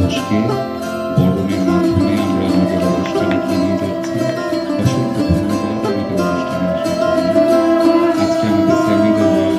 ঘোষকে বরণের মাধ্যমে আমরা আমাদের অনুষ্ঠান এগিয়ে নিয়ে যাচ্ছি। অসংখ্য ধন্যবাদ আমাদের অনুষ্ঠানে আসার জন্য। আজকে আমাদের সেমিনারের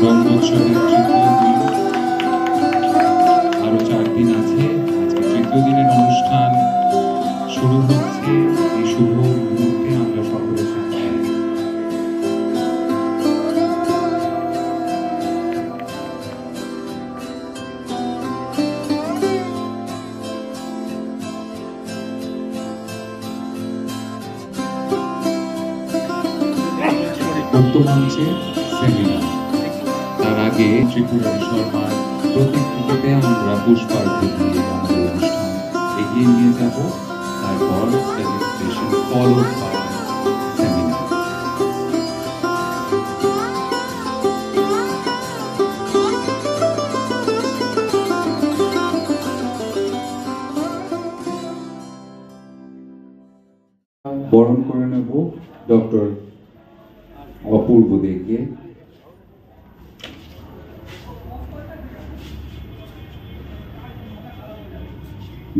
রঙ্গোৎসবের তৃতীয় দিন, আরো 4 দিন আছে। আজকে তৃতীয় দিনের অনুষ্ঠান শুরু হচ্ছে। এই শুভ মুহূর্তে আমরা সকলের সাথে উত্তমঞ্চে সেমিনার। তার আগে ত্রিপুরারি শর্মার প্রতিকৃতিতে আমরা পুষ্পার্ঘ্য দিয়ে আমাদের অনুষ্ঠান এগিয়ে নিয়ে যাব। তারপর সেলিব্রেশন ফলোড বাই সেমিনার। বরণ করে নেব ডক্টর অপূর্ব দেকে।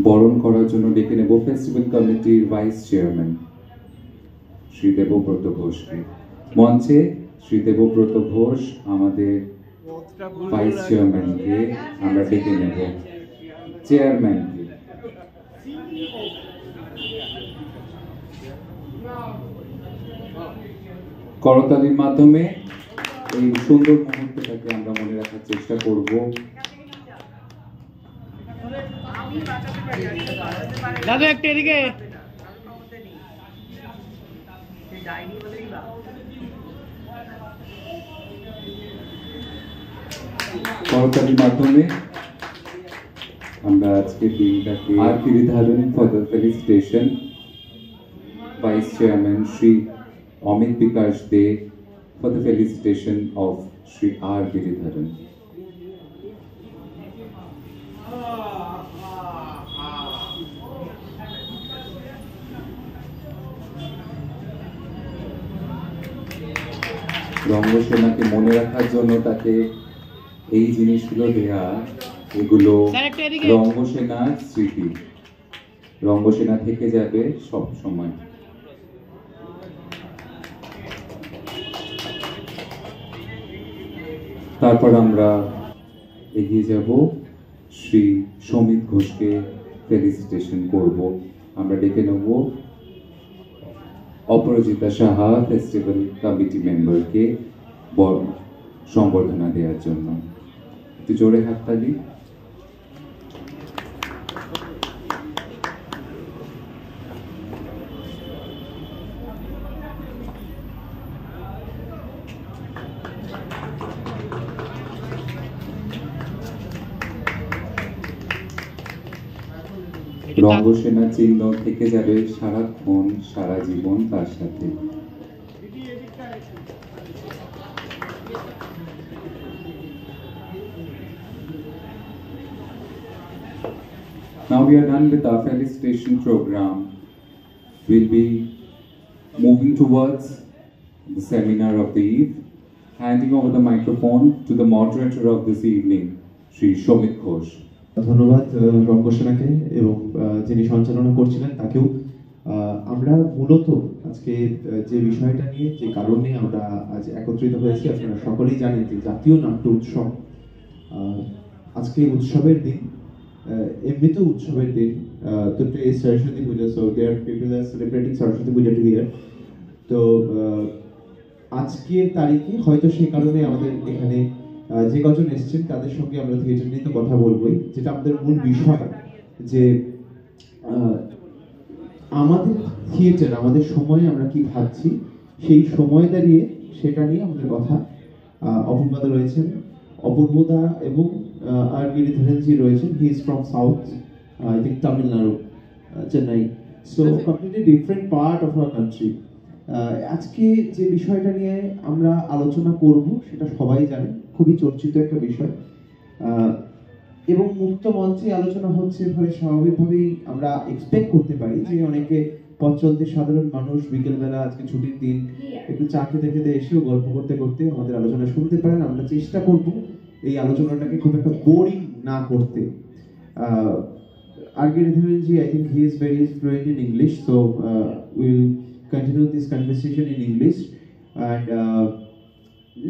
বরণ করার জন্য ডেকে নেব ফেস্টিভ্যাল কমিটির ভাইস চেয়ারম্যান শ্রী দেবব্রত ঘোষকে। মঞ্চে শ্রী দেবব্রত ঘোষ আমাদের ভাইস চেয়ারম্যানকে আমরা ডেকে নেব। চেয়ারম্যানকে করতালির মাধ্যমে এই সুন্দর মুহূর্তটাকে আমরা মনে রাখার চেষ্টা করব। দাদু একটু এদিকে। করতালির মাধ্যমে আমরা আজকের দিনটাকে আর Giridharan for the felicitation vice chairman Shri Amit Bikash De for the felicitation of Sri R. Giridharan. রঙ্গসেনাকে মনে রাখার জন্য তাকে এই জিনিসগুলো দেয়া, এগুলো রঙ্গসেনার স্মৃতি। রঙ্গসেনা থেকে যাবে সব সময়। তারপর আমরা এগিয়ে যাব, শ্রী সমিত ঘোষকে ফেলিসিটেশন করব। আমরা ডেকে নেব অপরাজিতা সাহা ফেস্টিভ্যাল কমিটি মেম্বারকে সম্বর্ধনা দেওয়ার জন্য। একটু জোরে হাততালি। রঙ্গসেনা চিহ্ন থেকে যাবে সারাক্ষণ, সারা জীবন তার সাথে। Now we are done with our felicitation program. We'll be moving towards the seminar of the eve, handing over the microphone to the moderator of this evening, Shri Shomit Ghosh. ধন্যবাদ রঙ্গসেনাকে এবং যিনি সঞ্চালনা করছিলেন তাকেও। আমরা মূলত আজকে যে বিষয়টা নিয়ে, যে কারণে আমরা আজ একত্রিত হয়েছি, আপনারা সকলেই জানেন যে জাতীয় নাট্য উৎসব আজকে উৎসবের দিন। এমনিতেও উৎসবের দিন, তো Saraswati Puja, so there people are celebrating Saraswati Puja together. তো আজকের তারিখে হয়তো সেই কারণে আমাদের এখানে যে কজন এসেছেন তাদের সঙ্গে আমরা থিয়েটার নিয়ে তো কথা বলবোই, যেটা আমাদের মূল বিষয়। যে আমাদের থিয়েটার, আমাদের সময়ে আমরা কি ভাবছি, সেই সময় দাঁড়িয়ে সেটা নিয়ে আমাদের কথা। অপূর্বদা রয়েছেন, অপূর্বদা এবং আর গিরিধরনজি রয়েছেন। He is from south, I think Tamil Nadu, Chennai. So completely different part of our country. আজকে যে বিষয়টা নিয়ে আমরা আলোচনা করব সেটা সবাই জানে, খুবই চর্চিত একটা বিষয়, এবং মুক্ত মঞ্চে আলোচনা হচ্ছে, ফলে স্বাভাবিকভাবেই আমরা এক্সপেক্ট করতে পারি যে অনেকে পথ চলতে সাধারণ মানুষ বিকেলবেলা, আজকে ছুটির দিন, একটু চা খেতে খেতে এসেও গল্প করতে করতে আমাদের আলোচনা শুনতে পারেন। আমরা চেষ্টা করব এই আলোচনাটাকে খুব একটা বোরিং না করতে। R. Giridharanji, I think he is very fluent in English, so we'll continue this conversation in English. And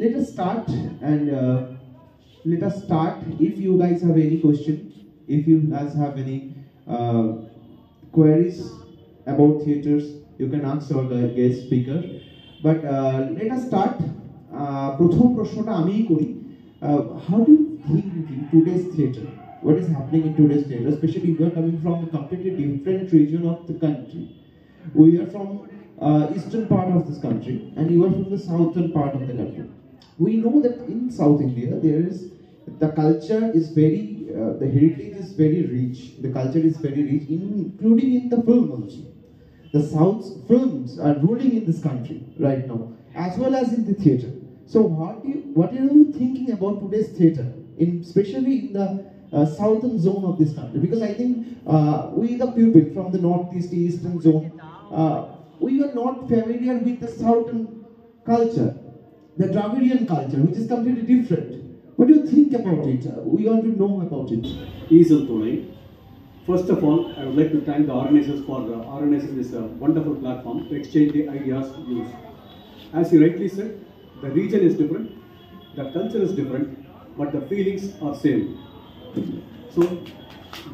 let us start. And let us start. If you guys have any question, if you guys have any queries about theaters, you can ask our guest speaker. But let us start. প্রথম প্রশ্নটা আমিই করি। How do you think in today's theater? What is happening in today's theater? Especially we are coming from a completely different region of the country. We are from eastern part of this country, and you are from the southern part of the country. We know that in South India there is, the culture is very, the heritage is very rich. The culture is very rich, including in the film also. The South's films are ruling in this country right now, as well as in the theater. So what are you thinking about today's theater, especially in the southern zone of this country? Because I think we the people from the northeast, eastern zone, we are not familiar with the southern culture, the Dravidian culture, which is completely different. What do you think about it? We want to know about it. Easel Tonai. First of all, I would like to thank the organizers for organizing this wonderful platform to exchange the ideas, views. As you rightly said, the region is different, the culture is different, but the feelings are same. So,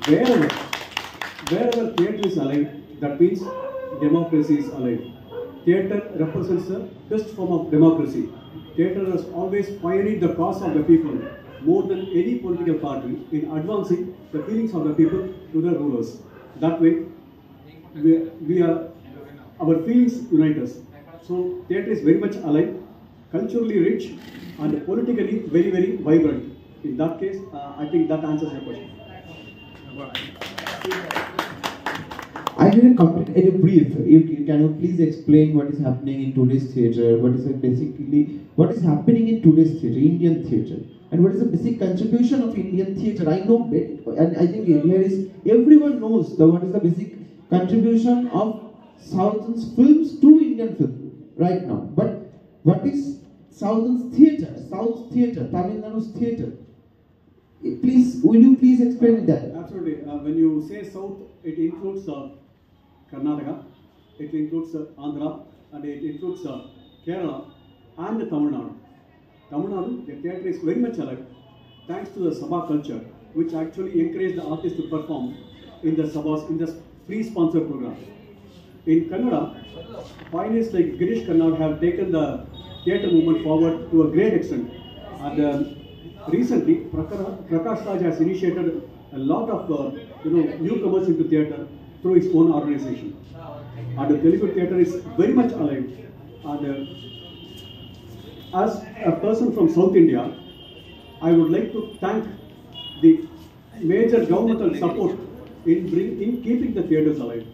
wherever theatre is alive, that means democracy is alive. Theatre represents the best form of democracy. Theatre has always pioneered the cause of the people more than any political party in advancing the feelings of the people to the rulers. That way, we are, our feelings unite us. So, theatre is very much alive, culturally rich, and politically very, very vibrant. In that case, I think that answers your question. I did a brief. Can you please explain what is happening in today's theatre? What is happening in today's theatre, Indian theatre, and what is the basic contribution of Indian theatre? I know, and I think everyone knows what is the basic contribution of Southern's films to Indian film right now. But what is Southern's theatre, South theatre, Tamil Nadu's theatre? Please, will you please explain that? Absolutely. When you say South, it includes Karnataka, it includes Andhra, and it includes Kerala and Tamil Nadu. Tamil Nadu, the theatre is very much alive thanks to the Sabha culture, which actually encouraged the artists to perform in the Sabhas, in the free sponsored program. In Kannada, pioneers like Girish Karnad have taken the theatre movement forward to a great extent. And recently, Prakash Raj has initiated a lot of newcomers into theatre through his own organization. And the Telugu theatre is very much alive. And as a person from South India, I would like to thank the major governmental support in keeping the theatres alive.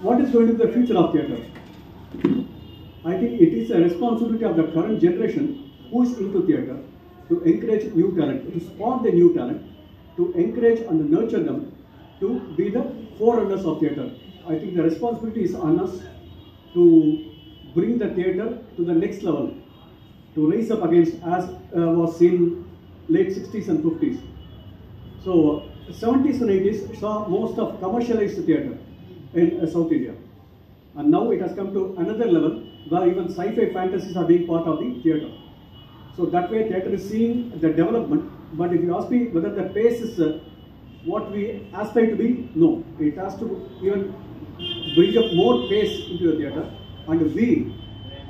What is going to be the future of theatre? I think it is a responsibility of the current generation who is into theatre to encourage new talent, to spot the new talent, to encourage and nurture them to be the forerunners of theatre. I think the responsibility is on us to bring the theatre to the next level, to raise up against as was seen late 60s and 50s. So 70s and 80s saw most of commercialized theatre in South India. And now it has come to another level where even sci-fi fantasies are being part of the theatre. So that way theatre is seeing the development, but if you ask me whether the pace is what we aspire to be, no. It has to even bring up more pace into the theatre, and we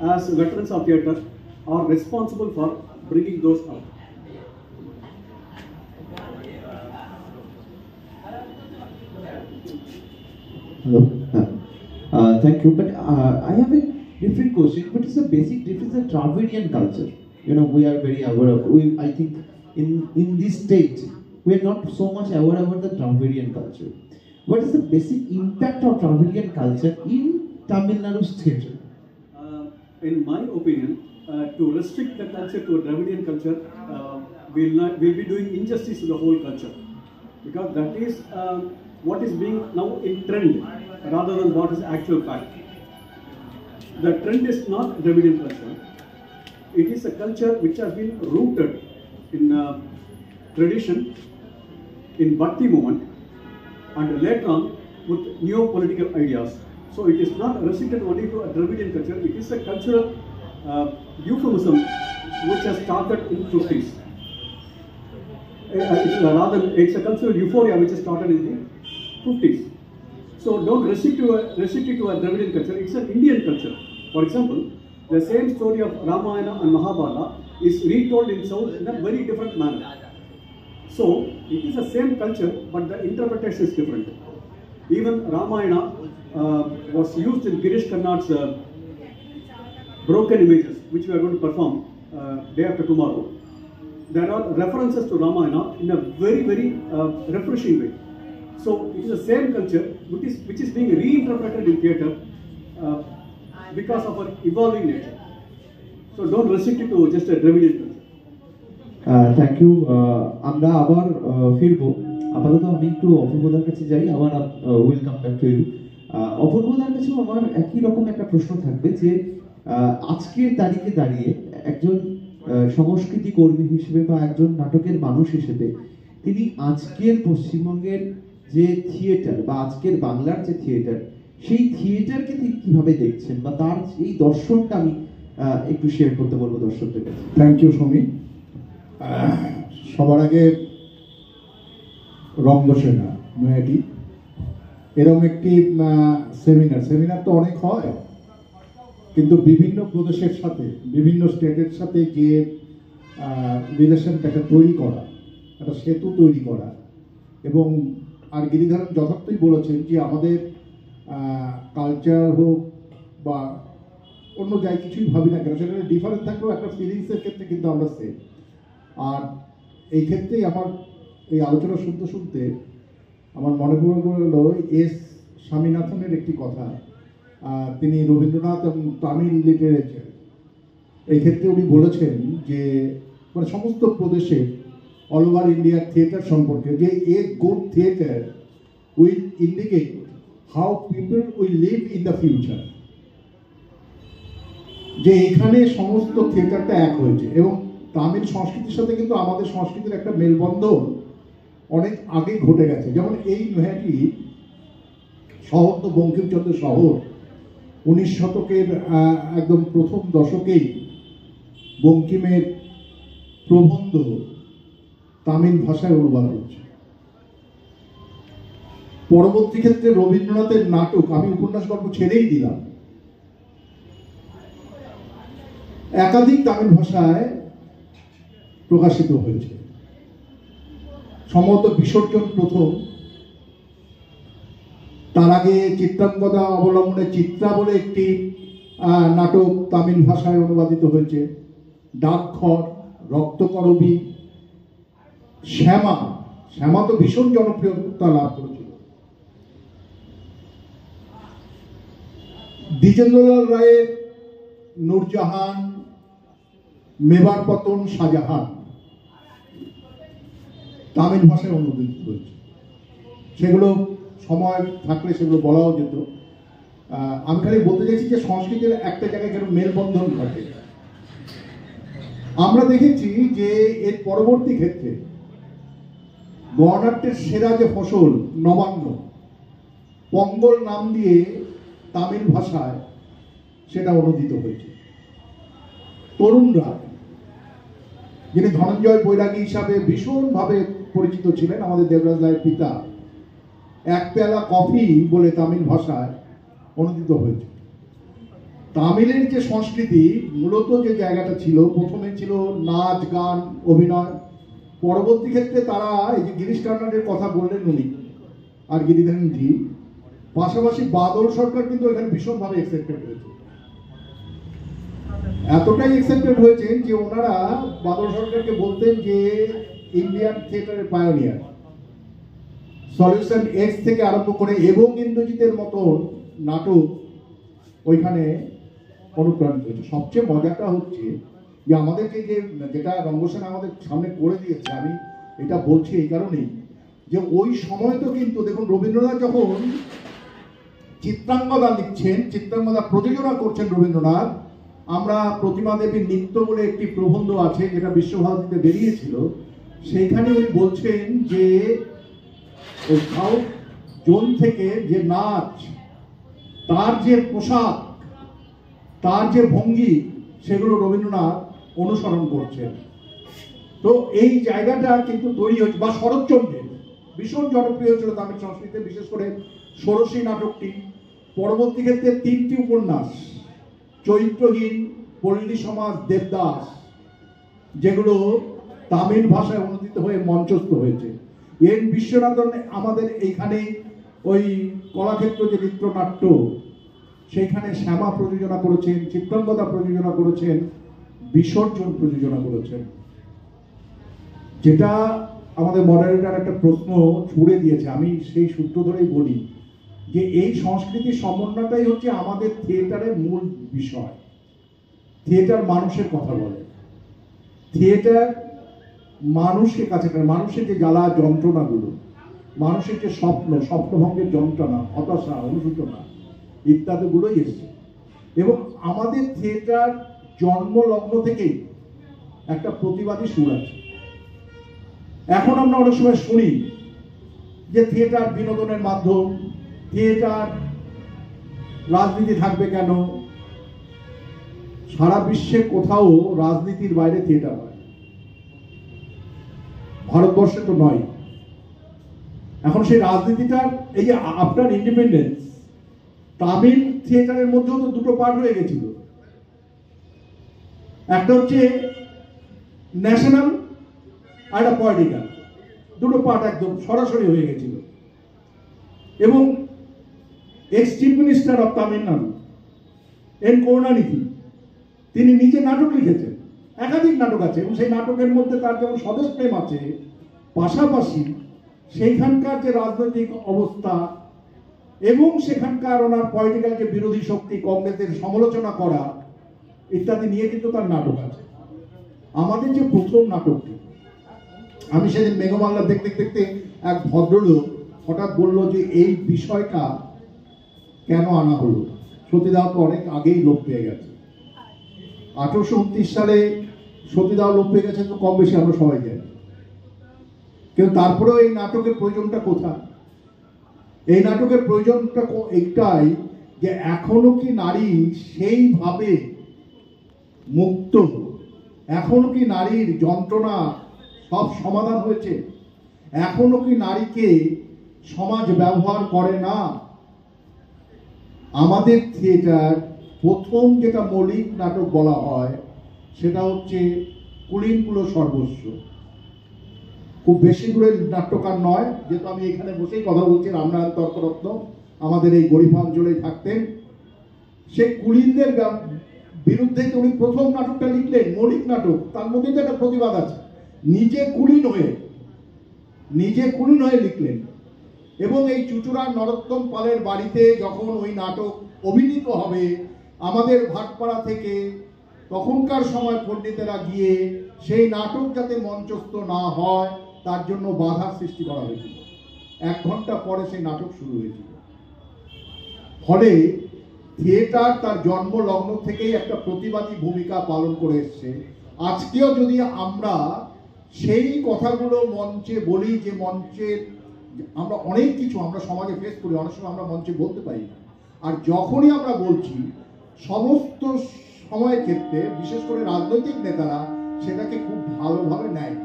as veterans of theatre are responsible for bringing those up. Hello. Thank you. But I have a different question. What is the basic difference in Dravidian culture? You know, we are very aware of. I think in this state we are not so much aware about the Dravidian culture. What is the basic impact of Dravidian culture in Tamil Nadu's theatre? In my opinion, to restrict the culture to a Dravidian culture will be doing injustice to the whole culture, because that is what is being now in trend rather than what is actual fact. The trend is not Dravidian culture. It is a culture which has been rooted in tradition, in Bhakti movement, and later on with neo-political ideas. So it is not restricted only to a Dravidian culture. It is a cultural euphemism which has started in 50s. It's a cultural euphoria which has started in the 50s. So don't restrict it to a Dravidian culture. It's an Indian culture. For example, the same story of Ramayana and Mahabharata is retold in South in a very different manner. So it is the same culture, but the interpretation is different. Even Ramayana was used in Girish Karnad's Broken Images, which we are going to perform day after tomorrow. There are references to Ramayana in a very, very refreshing way. So it is the same culture which is being reinterpreted in theatre because of our evolving nature. So don't restrict it to just a Dravidian culture. Thank you. আমরা আবার ফিরবো। আপাতত আমি একটু অপূর্বদার কাছে যাই, আবার welcome back to you. অপূর্বদার কাছেও আমার একই রকম একটা প্রশ্ন থাকবে যে আজকের তারিখে দাঁড়িয়ে একজন সংস্কৃতি কর্মী হিসেবে বা একজন নাটকের মানুষ হিসেবে তিনি আজকের পশ্চিমবঙ্গের যে থিয়েটার বা আজকের বাংলার যে থিয়েটার, সেই থিয়েটারকে তিনি কিভাবে দেখছেন বা তার এই দর্শনটা আমি একটু শেয়ার করতে বলবো দর্শকদের কাছে। Thank you Sami. সবার আগে রঙ্গসেনা নয়াটি এরকম একটি সেমিনার তো অনেক হয়, কিন্তু বিভিন্ন প্রদেশের সাথে বিভিন্ন স্টেটের সাথে যে রিলেশনটাকে তৈরি করা, একটা সেতু তৈরি করা, এবং আর গিরিধারণ যথার্থই বলেছেন যে আমাদের কালচার হোক বা অন্য যাই কিছুই ভাবি না কেন, সেটা ডিফারেন্ট থাকলেও একটা ফিলিংসের ক্ষেত্রে কিন্তু আমরা সেম। আর এই ক্ষেত্রেই আমার এই আলোচনা শুনতে শুনতে আমার মনে পড়ে গেল এস স্বামীনাথনের একটি কথা। তিনি রবীন্দ্রনাথ এবং তামিল লিটারেচার এই ক্ষেত্রে উনি বলেছেন যে মানে সমস্ত প্রদেশে অল ওভার ইন্ডিয়ার থিয়েটার সম্পর্কে যে a good theatre will indicate how people will live in the future, যে এখানে সমস্ত থিয়েটারটা এক হয়েছে। এবং তামিল সংস্কৃতির সাথে কিন্তু আমাদের সংস্কৃতির একটা মেলবন্ধন অনেক আগে ঘটে গেছে। যেমন এই নৈহাটি শহর তো বঙ্কিমচন্দ্রের শহর, 19 শতকের একদম প্রথম দশকেই বঙ্কিমের প্রবন্ধ তামিল ভাষায় অনুবাদ হচ্ছে। পরবর্তী ক্ষেত্রে রবীন্দ্রনাথের নাটক, আমি উপন্যাস গল্প ছেড়েই দিলাম, একাধিক তামিল ভাষায় প্রকাশিত হয়েছে। সম্ভবত বিসর্জন প্রথম, তার আগে চিত্রাঙ্গদা অবলম্বনে চিত্রা বলে একটি নাটক তামিল ভাষায় অনুবাদিত হয়েছে। ডাকঘর, রক্তকরবী, শ্যামা তো ভীষণ জনপ্রিয়তা লাভ করেছিল। দ্বিজেন্দ্রলাল রায়ের নূরজাহান, মেবার পতন, শাহজাহান তামিল ভাষায় অনুদিত হয়েছে। সেগুলো সময় থাকলে সেগুলো বলাও যেত। আমি খালি বলতে চাইছি যে সংস্কৃতির একটা জায়গায় যেন মেলবন্ধন ঘটে। আমরা দেখেছি যে এর পরবর্তী ক্ষেত্রে গণনাট্যের সেরা যে ফসল নবান্ন, পঙ্গল নাম দিয়ে তামিল ভাষায় সেটা অনুদিত হয়েছে। তরুণরা, যিনি ধনঞ্জয় বৈরাগী হিসাবে ভীষণভাবে পরিচিত ছিলেন, আমাদের দেবরাজ রায়ের পিতা, এক পেয়ালা কফি বলে তামিল ভাষায় অনুদিত হয়েছে। তামিলের যে সংস্কৃতি মূলত যে জায়গাটা ছিল, প্রথমে ছিল নাচ, গান, অভিনয়, পরবর্তী ক্ষেত্রে তারা এই যে গিরিশ কার্নাডের কথা বললেন উনি আর গিরিধারণজি, পাশাপাশি বাদল সরকার কিন্তু এখানে ভীষণভাবে এক্সাইটেড হয়েছে, এতটাই এক্সাইটেড হয়েছেন যে ওনারা বাদল সরকারকে বলতেন যে ইন্ডিয়ান থিয়েটারের পায়োনিয়ার, সলিউশন এক্স থেকে আরম্ভ করে এবং ইন্দ্রজিতের মতো নাটক ওইখানে অনুপ্রাণিত হয়েছে। সবচেয়ে মজাটা হচ্ছে যে আমাদেরকে যেটা রঙ্গসেন আমাদের সামনে করে দিয়েছে, আমি এটা বলছি এই কারণেই যে ওই সময় তো কিন্তু দেখুন রবীন্দ্রনাথ যখন চিত্রাঙ্গদা লিখছেন, চিত্রাঙ্গদা প্রযোজনা করছেন রবীন্দ্রনাথ, আমরা প্রতিমা দেবীর নৃত্য বলে একটি প্রবন্ধ আছে যেটা বিশ্বভারতীতে বেরিয়েছিল, সেইখানে উনি বলছেন যে ওই সাউথ জোন থেকে যে নাচ, তার যে পোশাক, তার যে ভঙ্গি, সেগুলো রবীন্দ্রনাথ অনুসরণ করছেন। তো এই জায়গাটা কিন্তু তৈরি হয়েছে। বা শরৎচন্দ্রের ভীষণ জনপ্রিয় ছিল তামিল সংস্কৃতিতে, বিশেষ করে ষোড়শী নাটকটি। পরবর্তী ক্ষেত্রে 3টি উপন্যাস, চরিত্রহীন, পল্লী সমাজ, দেবদাস, যেগুলো তামিল ভাষায় অনুদিত হয়ে মঞ্চস্থ হয়েছে। এর বিশ্বনাথন আমাদের এইখানে ওই কলাক্ষেত্র যে নৃত্যনাট্য, সেইখানে শ্যামা প্রযোজনা করেছেন, চিত্রাঙ্গদা প্রযোজনা করেছেন, বিসর্জন প্রযোজনা করেছেন। যেটা আমাদের মডারেটর একটা প্রশ্ন ছুড়ে দিয়েছে, আমি সেই সূত্র ধরেই বলি যে এই সংস্কৃতির সমন্বয়টাই হচ্ছে আমাদের থিয়েটারের মূল বিষয়। থিয়েটার মানুষের কথা বলে, থিয়েটার মানুষকে কাছে করে, মানুষের যে জ্বালা যন্ত্রণাগুলো, মানুষের যে স্বপ্নভঙ্গের যন্ত্রণা, হতাশা, অনুশোচনা ইত্যাদিগুলোই এসছে। এবং আমাদের থিয়েটার জন্মলগ্ন থেকেই একটা প্রতিবাদী সুর আছে। এখন আমরা অনেক সময় শুনি যে থিয়েটার বিনোদনের মাধ্যম, থিয়েটার রাজনীতি থাকবে কেন? সারা বিশ্বে কোথাও রাজনীতির বাইরে থিয়েটার হয়, ভারতবর্ষে তো নয়। এখন সেই রাজনীতিটার এই যে আফটার ইন্ডিপেন্ডেন্স তামিল থিয়েটারের মধ্যেও তো দুটো পার্ট হয়ে গেছিল, একটা হচ্ছে ন্যাশনাল আর একটা পলিটিক্যাল, দুটো পার্ট একদম সরাসরি হয়ে গেছিল। এবং x chief minister of Tamil Nadu N Karunanidhi, তিনি নিজে নাটক লিখেছেন, একাধিক নাটক আছে, এবং সেই নাটকের মধ্যে তার যেমন স্বদেশ প্রেম আছে, পাশাপাশি সেইখানকার যে রাজনৈতিক অবস্থা এবং সেখানকার ওনার পলিটিক্যাল যে বিরোধী শক্তি, কংগ্রেসের সমালোচনা করা ইত্যাদি নিয়ে কিন্তু তার নাটক আছে। আমাদের যে প্রথম নাটকটি, আমি সেদিন মেঘমাল্লা দেখতে দেখতে এক ভদ্রলোক হঠাৎ বলল যে এই বিষয়টা কেন আনা হলো। সতীদাহ তো অনেক আগেই লোপ পেয়ে গেছে, 1829 সালে সতীদাহ লোপ পেয়ে গেছে, তো কম বেশি আমরা সবাই জানি। কিন্তু তারপরেও এই নাটকের প্রয়োজনটা কোথায়? এই নাটকের প্রয়োজনটা একটাই যে এখনো কি নারী সেইভাবে মুক্ত, এখনো কি নারীর যন্ত্রণা সব সমাধান হয়েছে, এখনো কি নারীকে সমাজ ব্যবহার করে না? আমাদের থিয়েটার প্রথম যেটা মৌলিক নাটক বলা হয় সেটা হচ্ছে কুলিনকুলো সর্বস্ব। খুব বেশি দূরের নাট্যকার নয়, যেহেতু আমি এখানে বসেই কথা বলছি, রামনারায়ণ তর্করত্ন আমাদের এই গরিবাঞ্চলে থাকতেন। সেই কুলিনদের বিরুদ্ধে উনি প্রথম নাটকটা লিখলেন, মৌলিক নাটক, তার মধ্যে তো একটা প্রতিবাদ আছে। নিজে কুলিন হয়ে লিখলেন। এবং এই চুচুড়া নরোত্তম পালের বাড়িতে যখন ওই নাটক অভিনীত হবে, আমাদের ভাটপাড়া থেকে তখনকার সময় পণ্ডিতেরা গিয়ে সেই নাটক যাতে মঞ্চস্থ না হয় তার জন্য বাধার সৃষ্টি করা হয়েছিল। 1 ঘন্টা পরে সেই নাটক শুরু হয়েছিল। ফলে থিয়েটার তার জন্ম লগ্ন থেকেই একটা প্রতিবাদী ভূমিকা পালন করে এসছে। আজকেও যদি আমরা সেই কথাগুলো মঞ্চে বলি, যে মঞ্চের আমরা অনেক কিছু আমরা সমাজে ফেস করি, অনেক সময় আমরা মঞ্চে বলতে পারি না, আর যখনই আমরা বলছি সমস্ত সময়ের ক্ষেত্রে বিশেষ করে রাজনৈতিক নেতারা সেটাকে খুব ভালোভাবে নেয়।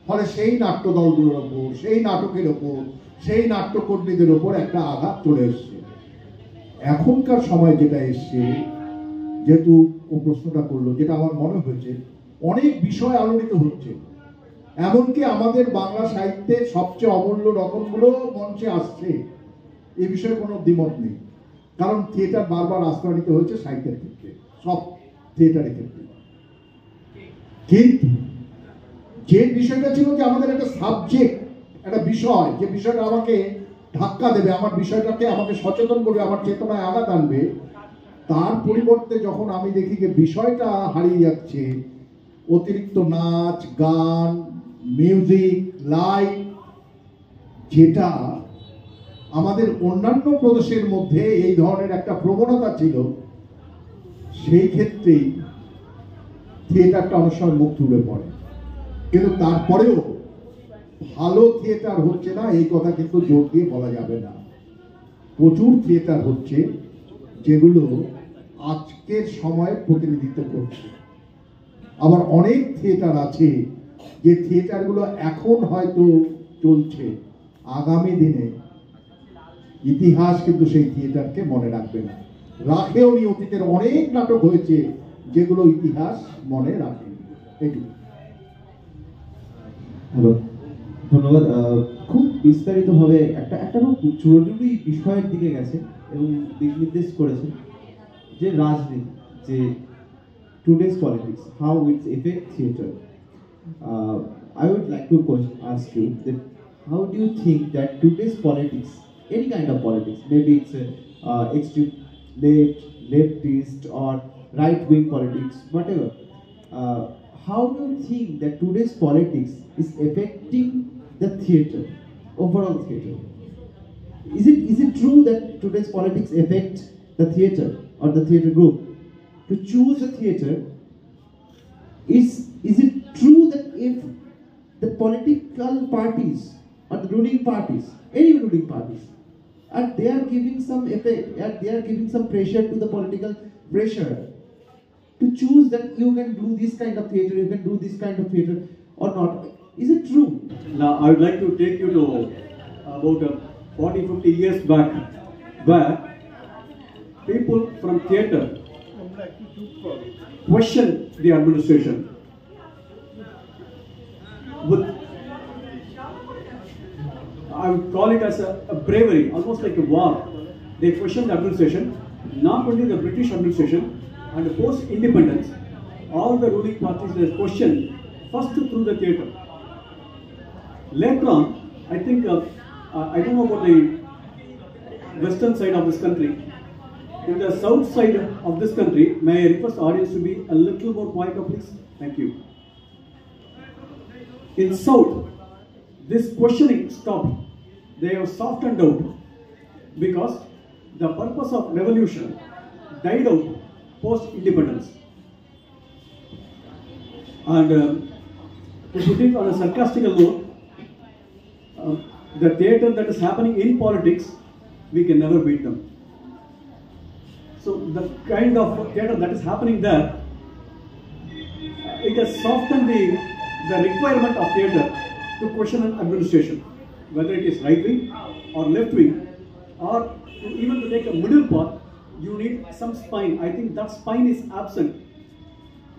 ফলে সেই নাট্যদলগুলোর ওপর, সেই নাটকের ওপর, সেই নাট্যকর্মীদের ওপর একটা আঘাত চলে এসছে। এখনকার সময় যেটা এসছে, যেহেতু ও প্রশ্নটা করলো, যেটা আমার মনে হয়েছে অনেক বিষয় আলোড়িত হচ্ছে। এমনকি আমাদের বাংলা সাহিত্যের সবচেয়ে অমূল্য রকমগুলো মঞ্চে আসছে। এই বিষয়ে কোনো দ্বিমত নেই, কারণ থিয়েটার বারবার আশ্রয় নিতে হয়েছে সাহিত্যের ক্ষেত্রে, সব থিয়েটারের ক্ষেত্রে। কিন্তু যে বিষয়টা ছিল যে আমাদের একটা সাবজেক্ট, একটা বিষয়, যে বিষয়টা আমাকে ধাক্কা দেবে, আমার বিষয়টাকে আমাকে সচেতন করবে, আমার চেতনায় আঘাত আনবে, তার পরিবর্তে যখন আমি দেখি যে বিষয়টা হারিয়ে যাচ্ছে, অতিরিক্ত নাচ, গান, মিউজিক, লাইট, যেটা আমাদের অন্যান্য প্রদেশের মধ্যে এই ধরনের একটা প্রবণতা ছিল, সেই ক্ষেত্রেই থিয়েটারটা অনেক সময় মুখ তুলে পড়ে। কিন্তু তারপরেও ভালো থিয়েটার হচ্ছে না এই কথা কিন্তু জোর দিয়ে বলা যাবে না। প্রচুর থিয়েটার হচ্ছে যেগুলো আজকের সময়ে প্রতিনিধিত্ব করছে। আবার অনেক থিয়েটার আছে যে থিয়েটারগুলো এখন হয়তো চলছে, আগামী দিনে ইতিহাস কিন্তু সেই থিয়েটারকে মনে রাখবে না। রাখেও নি, অতীতের অনেক নাটক হয়েছে যেগুলো ইতিহাস মনে রাখেনি। এটুকু। হ্যালো, ধন্যবাদ। খুব বিস্তারিতভাবে একটা খুব জরুরি বিষয়ের দিকে গেছে এবং দিক নির্দেশ করেছে যে রাজনীতি, যে today's politics, how it affects theatre. I would like to ask you that how do you think that today's politics, any kind of politics, maybe it's extreme left, leftist or right-wing politics, whatever, how do you think that today's politics is affecting the theatre, overall theatre? Is it true that today's politics affect the theatre or the theatre group? To choose a theatre, is it true that if the political parties or the ruling parties, any ruling parties, and they are giving some effect, and they are giving some pressure to the political pressure to choose that you can do this kind of theatre, you can do this kind of theatre or not? Is it true? Now, I would like to take you to about 40-50 years back, where people from theatre question the administration with, I would call it as a bravery, almost like a war. They question the administration, not only the British administration, and post-independence, all the ruling parties they question first through the theatre. Later on, I think, I don't know about the western side of this country. In the south side of this country, may I request the audience to be a little more quiet, please? Thank you. In south, this questioning stopped. They have softened out because the purpose of revolution died out post-independence. And to put it on a sarcastical note, the theatre that is happening in politics, we can never beat them. So the kind of theatre that is happening there, it has softened the requirement of theatre to question an administration, whether it is right wing or left wing, or even to take a middle path, you need some spine. I think that spine is absent.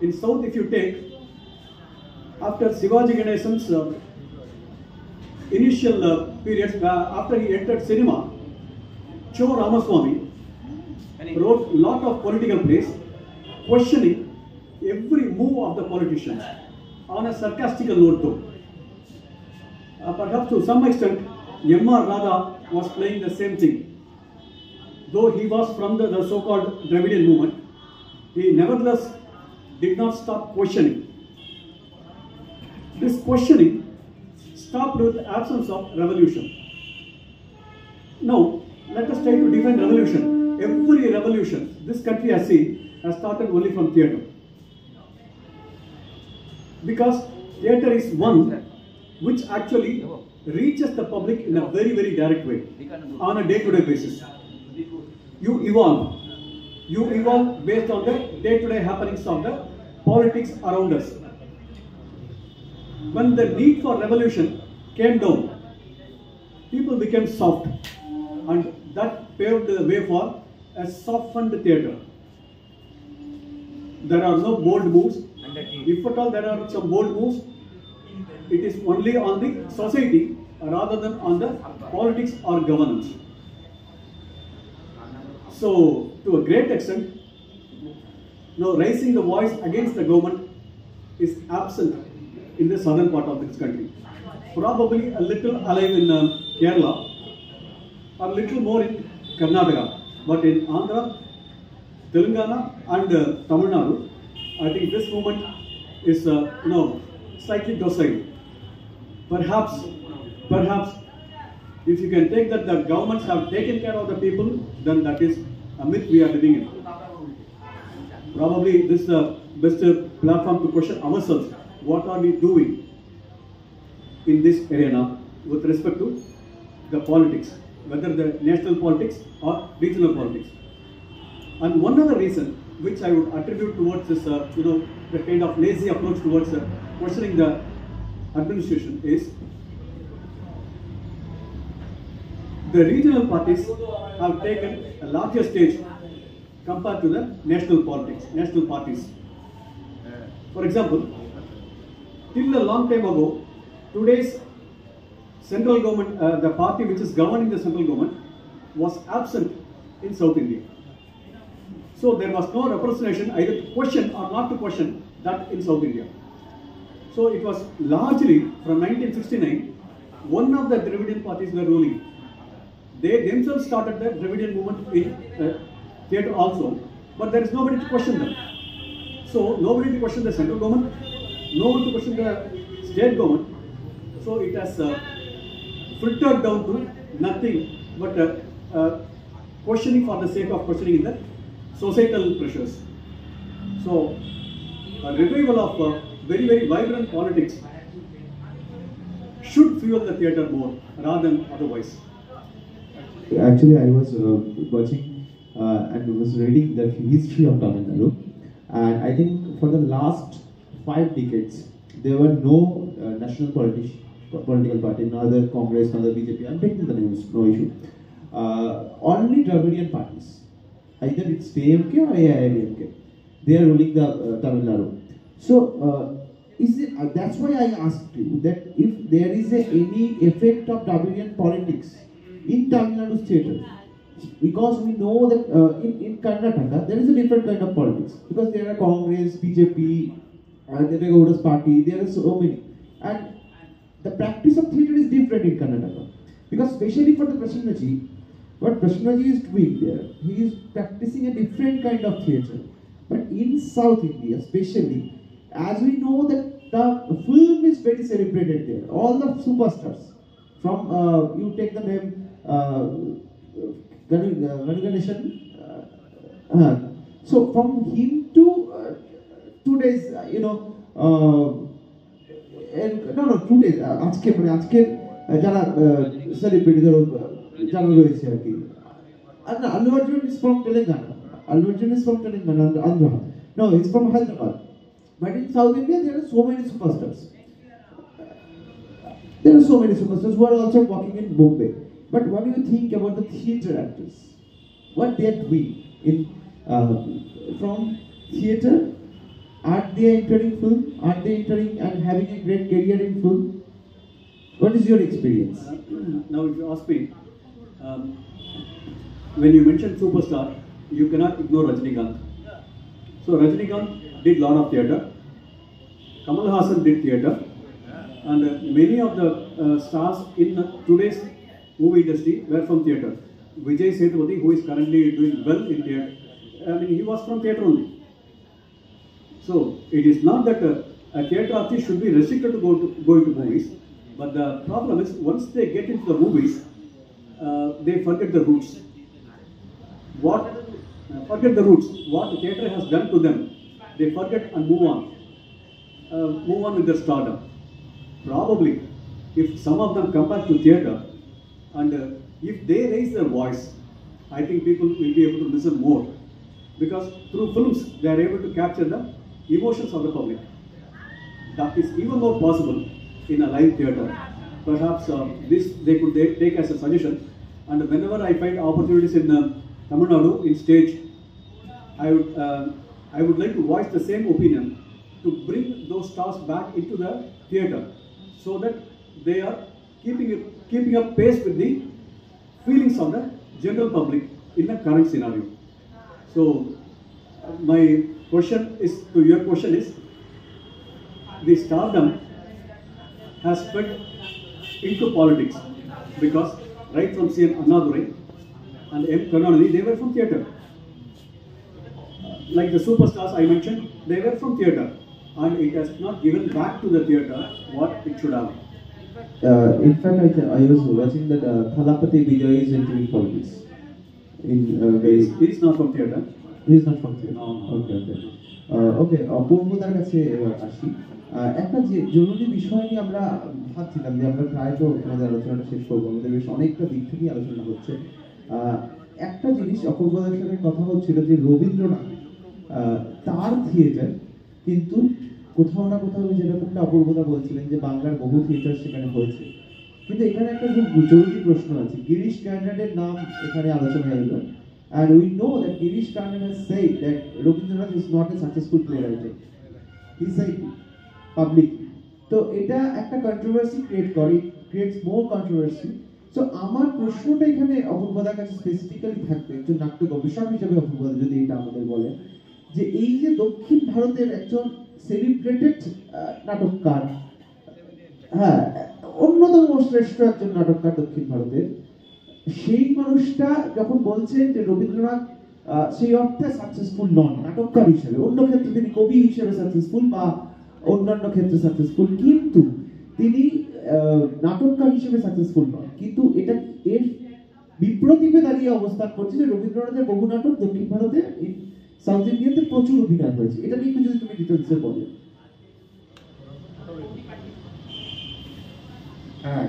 In South, if you take, after Shivaji Ganesan's initial periods, after he entered cinema, Cho Ramaswamy wrote a lot of political plays questioning every move of the politicians on a sarcastical note though. Perhaps to some extent, M.R. Radha was playing the same thing. Though he was from the so-called Dravidian movement, he nevertheless did not stop questioning. This questioning stopped with the absence of revolution. Now, let us try to define revolution. Every revolution this country has seen has started only from theatre. Because theatre is one which actually reaches the public in a very, very direct way on a day-to-day basis. You evolve based on the day-to-day happenings of the politics around us. When the need for revolution came down, people became soft, and that paved the way for a softened theatre. There are no bold moves. If at all there are some bold moves, it is only on the society rather than on the politics or governance. So, to a great extent, raising the voice against the government is absent in the southern part of this country. Probably a little alive in Kerala, a little more in Karnataka, but in Andhra, Telangana and Tamil Nadu, I think this movement is slightly docile. Perhaps, if you can take that the governments have taken care of the people, then that is a myth we are living in. Probably this is the best platform to question ourselves. What are we doing in this arena with respect to the politics, whether the national politics or regional politics? And one other reason which I would attribute towards this, the kind of lazy approach towards questioning the administration is the regional parties have taken a larger stage compared to the national politics, national parties. For example, till a long time ago, today's central government, the party which is governing the central government, was absent in South India. So there was no representation either to question or not to question that in South India. So it was largely from 1969, one of the Dravidian parties were ruling. They themselves started the Dravidian movement in theatre also, but there is nobody to question them. So nobody to question the central government, no one to question the state government. So it has filtered down to nothing but questioning for the sake of questioning in the societal pressures. So a revival of very, very vibrant politics should fuel the theatre more rather than otherwise. Actually, I was watching and was reading the history of Tamil Nadu, and I think for the last 5 decades, there were no national political party, neither Congress, neither BJP. I'm taking the names, no issue. Only Dravidian parties, either it's DMK or AIADMK. They are ruling the Tamil Nadu. So, that's why I asked you that if there is any effect of Dravidian politics in Tamil Nadu theatre, because we know that in Karnataka there is a different kind of politics, because there are Congress, BJP, Devegowda's party, there are so many, and the practice of theatre is different in Karnataka, because especially for the Prasannaji, what Prasannaji is doing there, he is practicing a different kind of theatre. But in South India especially, as we know that the film is very celebrated there, all the superstars, from you take the name Ganeshan, so from him to today's, today's আজকে যারা celebrity ধরো যারা রয়েছে আর কি, Allu Arjun is from Telangana. Allu Arjun is from Telangana, Andhra. No, he's from Hyderabad. But in South India, there are so many superstars. There are so many superstars who are also working in Bombay. But what do you think about the theatre actors? What they are doing in from theatre? Are they entering film? Are they entering and having a great career in film? What is your experience? Now, if you ask me, when you mention superstar, you cannot ignore Rajinikanth. So Rajinikanth did lot of theatre. Kamal Haasan did theatre, and many of the stars in today's movie industry were from theatre. Vijay Sethupathi, who is currently doing well in theatre, he was from theatre only. So it is not that a theatre artist should be restricted to go into movies, but the problem is once they get into the movies, they forget the roots. What the theatre has done to them, they forget and move on with their stardom. Probably, if some of them come back to theatre, and if they raise their voice, I think people will be able to listen more, because through films they are able to capture the emotions of the public. That is even more possible in a live theatre. Perhaps this they could take as a suggestion, and whenever I find opportunities in Tamil Nadu in stage, I would like to voice the same opinion to bring those stars back into the theatre, so that they are keeping up pace with the feelings of the general public in the current scenario. So, my question is to your question is, the stardom has spread into politics because right from C.N. Annadurai and M. Karunanidhi, they were from theatre. Like the superstars I mentioned, they were from theatre, and it has not given back to the theatre what it should have. In fact, I was watching that Thalapathy Vijay is entering politics. He is not from theatre. He is not from theatre. No. ওকে অপূর্বতার কাছে এবার আসি। একটা যে জরুরি বিষয় নিয়ে আমরা ভাবছিলাম যে আমরা প্রায় তো আমাদের আলোচনাটা শেষ করবো, আমাদের বেশ অনেকটা দিক থেকেই আলোচনা হচ্ছে। একটা জিনিস অপূর্বতার সাথে কথা হচ্ছিল যে রবীন্দ্রনাথ তার থিয়েটার কিন্তু কোথাও না কোথাও যেরকমটা অপূর্বতা বলছিলেন যে বাংলার বহু থিয়েটার সেখানে হয়েছে, কিন্তু এখানে একটা খুব জরুরি প্রশ্ন আছে। গিরিশ কার্নাডের নাম এখানে আলোচনায় এলো, and we know that Girish Karnad has said that Rabindranath is not a successful playwright. He said publicly. তো এটা একটা কন্ট্রোভার্সি ক্রিয়েট করে, ক্রিয়েটস মোর কন্ট্রোভার্সি। সো আমার প্রশ্নটা এখানে অপূর্বতার কাছে স্পেসিফিক্যালি থাকবে, একজন নাট্য গবেষক হিসেবে অপূর্বতা যদি এটা আমাদের বলে যে এই যে দক্ষিণ ভারতের একজন সেলিব্রেটেড নাটককার, হ্যাঁ অন্যতম শ্রেষ্ঠ একজন নাটককার দক্ষিণ ভারতের, সেই মানুষটা যখন বলছেন যে রবীন্দ্রনাথ সেই অর্থে সাকসেসফুল নন নাটককার হিসেবে, অন্য ক্ষেত্রে তিনি কবি হিসেবে সাকসেসফুল বা অন্যান্য ক্ষেত্রে সাকসেসফুল, কিন্তু তিনি নাটককার হিসেবে সাকসেসফুল নন, কিন্তু এটা এর বিপ্রতীপে দাঁড়িয়ে অবস্থান করছে যে রবীন্দ্রনাথের বহু নাটক দক্ষিণ ভারতে সাউথ ইন্ডিয়াতে প্রচুর অভিনয় হয়েছে। এটা নিয়ে যদি তুমি ডিটেলসে বলো। হ্যাঁ,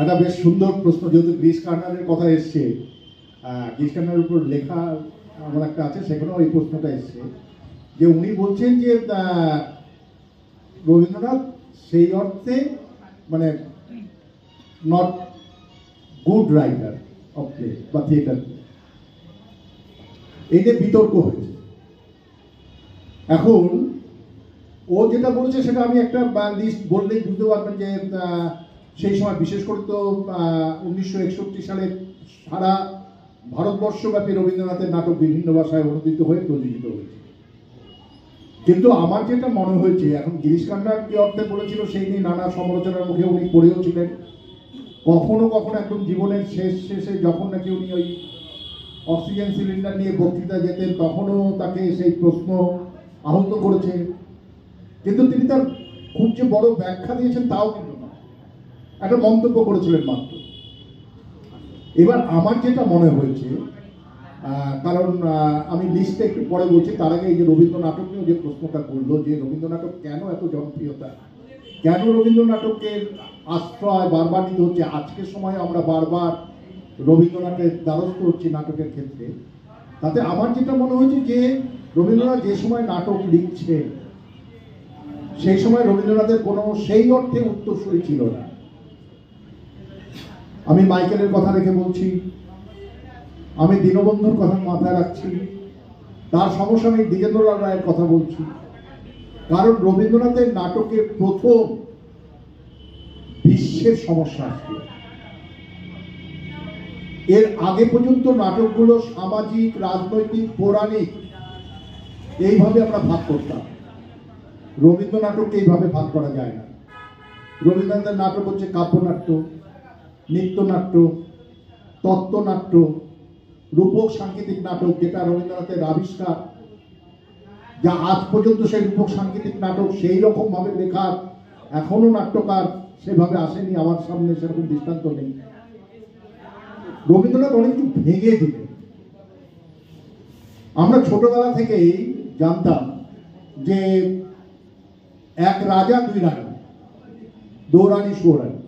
একটা বেশ সুন্দর প্রশ্ন, যেহেতু গিরিশ কার্নাডের কথা এসছে, গিরিশ কার্নাডের উপর লেখা আমার একটা আছে, সেখানেও এই প্রশ্নটা এসছে যে উনি বলছেন যে রবীন্দ্রনাথ সেই অর্থে মানে not good writer of play বা থিয়েটার, এই যে বিতর্ক হয়েছে। এখন ও যেটা বলেছে সেটা আমি একটা লিস্ট বললেই বুঝতে পারবেন যে সেই সময় বিশেষ করে তো 1961 সালে সারা ভারতবর্ষব্যাপী রবীন্দ্রনাথের নাটক বিভিন্ন ভাষায় অনুদিত হয়ে প্রযোজিত হয়েছে। কিন্তু আমার যেটা মনে হয়েছে, এখন গিরিশ কার্নাড কি অর্থে বলেছিল সেই নিয়ে নানা সমালোচনার মুখে উনি পড়েও ছিলেন। কখনো কখনো একদম জীবনের শেষে যখন নাকি উনি ওই অক্সিজেন সিলিন্ডার নিয়ে বক্তৃতা যেতেন তখনও তাকে সেই প্রশ্ন আহত করেছে, কিন্তু তিনি তার খুব যে বড় ব্যাখ্যা দিয়েছেন তাও কিন্তু না, একটা মন্তব্য করেছিলেন মাত্র। এবার আমার যেটা মনে হয়েছে, কারণ আমি লিস্টে একটু পরে বলছি, তার আগে এই যে রবীন্দ্র নাটক নিয়ে যে প্রশ্নটা করলো যে রবীন্দ্র নাটক কেন এত জনপ্রিয়তা, কেন রবীন্দ্র নাটকের আশ্রয় বারবার নিতে হচ্ছে, আজকের সময় আমরা বারবার রবীন্দ্রনাথের দ্বারস্থ হচ্ছি নাটকের ক্ষেত্রে, তাতে আমার যেটা মনে হয়েছে যে রবীন্দ্রনাথ যে সময় নাটক লিখছে সেই সময় রবীন্দ্রনাথের কোনো সেই অর্থে উত্তরসূরি ছিল না। আমি মাইকেলের কথা রেখে বলছি, আমি দীনবন্ধুর কথা মাথায় রাখছি, তার সমসাময়িক দ্বিজেন্দ্রলাল রায়ের কথা বলছি, কারণ রবীন্দ্রনাথের নাটকে প্রথম বিশ্বের সমস্যা আসবে। এর আগে পর্যন্ত নাটকগুলো সামাজিক, রাজনৈতিক, পৌরাণিক এইভাবে আমরা ভাগ করতাম। রবীন্দ্র নাটককে এইভাবে ভাগ করা যায় না। রবীন্দ্রনাথের নাটক হচ্ছে কাব্যনাট্য, নৃত্যনাট্য, তত্ত্বনাট্য, রূপক সাংকেতিক নাটক, যেটা রবীন্দ্রনাথের আবিষ্কার, যা আজ পর্যন্ত সেই রূপক সাংকেতিক নাটক সেই রকম ভাবে লেখা এখনো নাট্যকার সেভাবে আসেনি, আমার সামনে সেরকম দৃষ্টান্ত নেই। রবীন্দ্রনাথ অনেক কিছু ভেঙে দিলেন। আমরা ছোটবেলা থেকেই জানতাম যে এক রাজা দুই রানী, দো রানী শো রানী।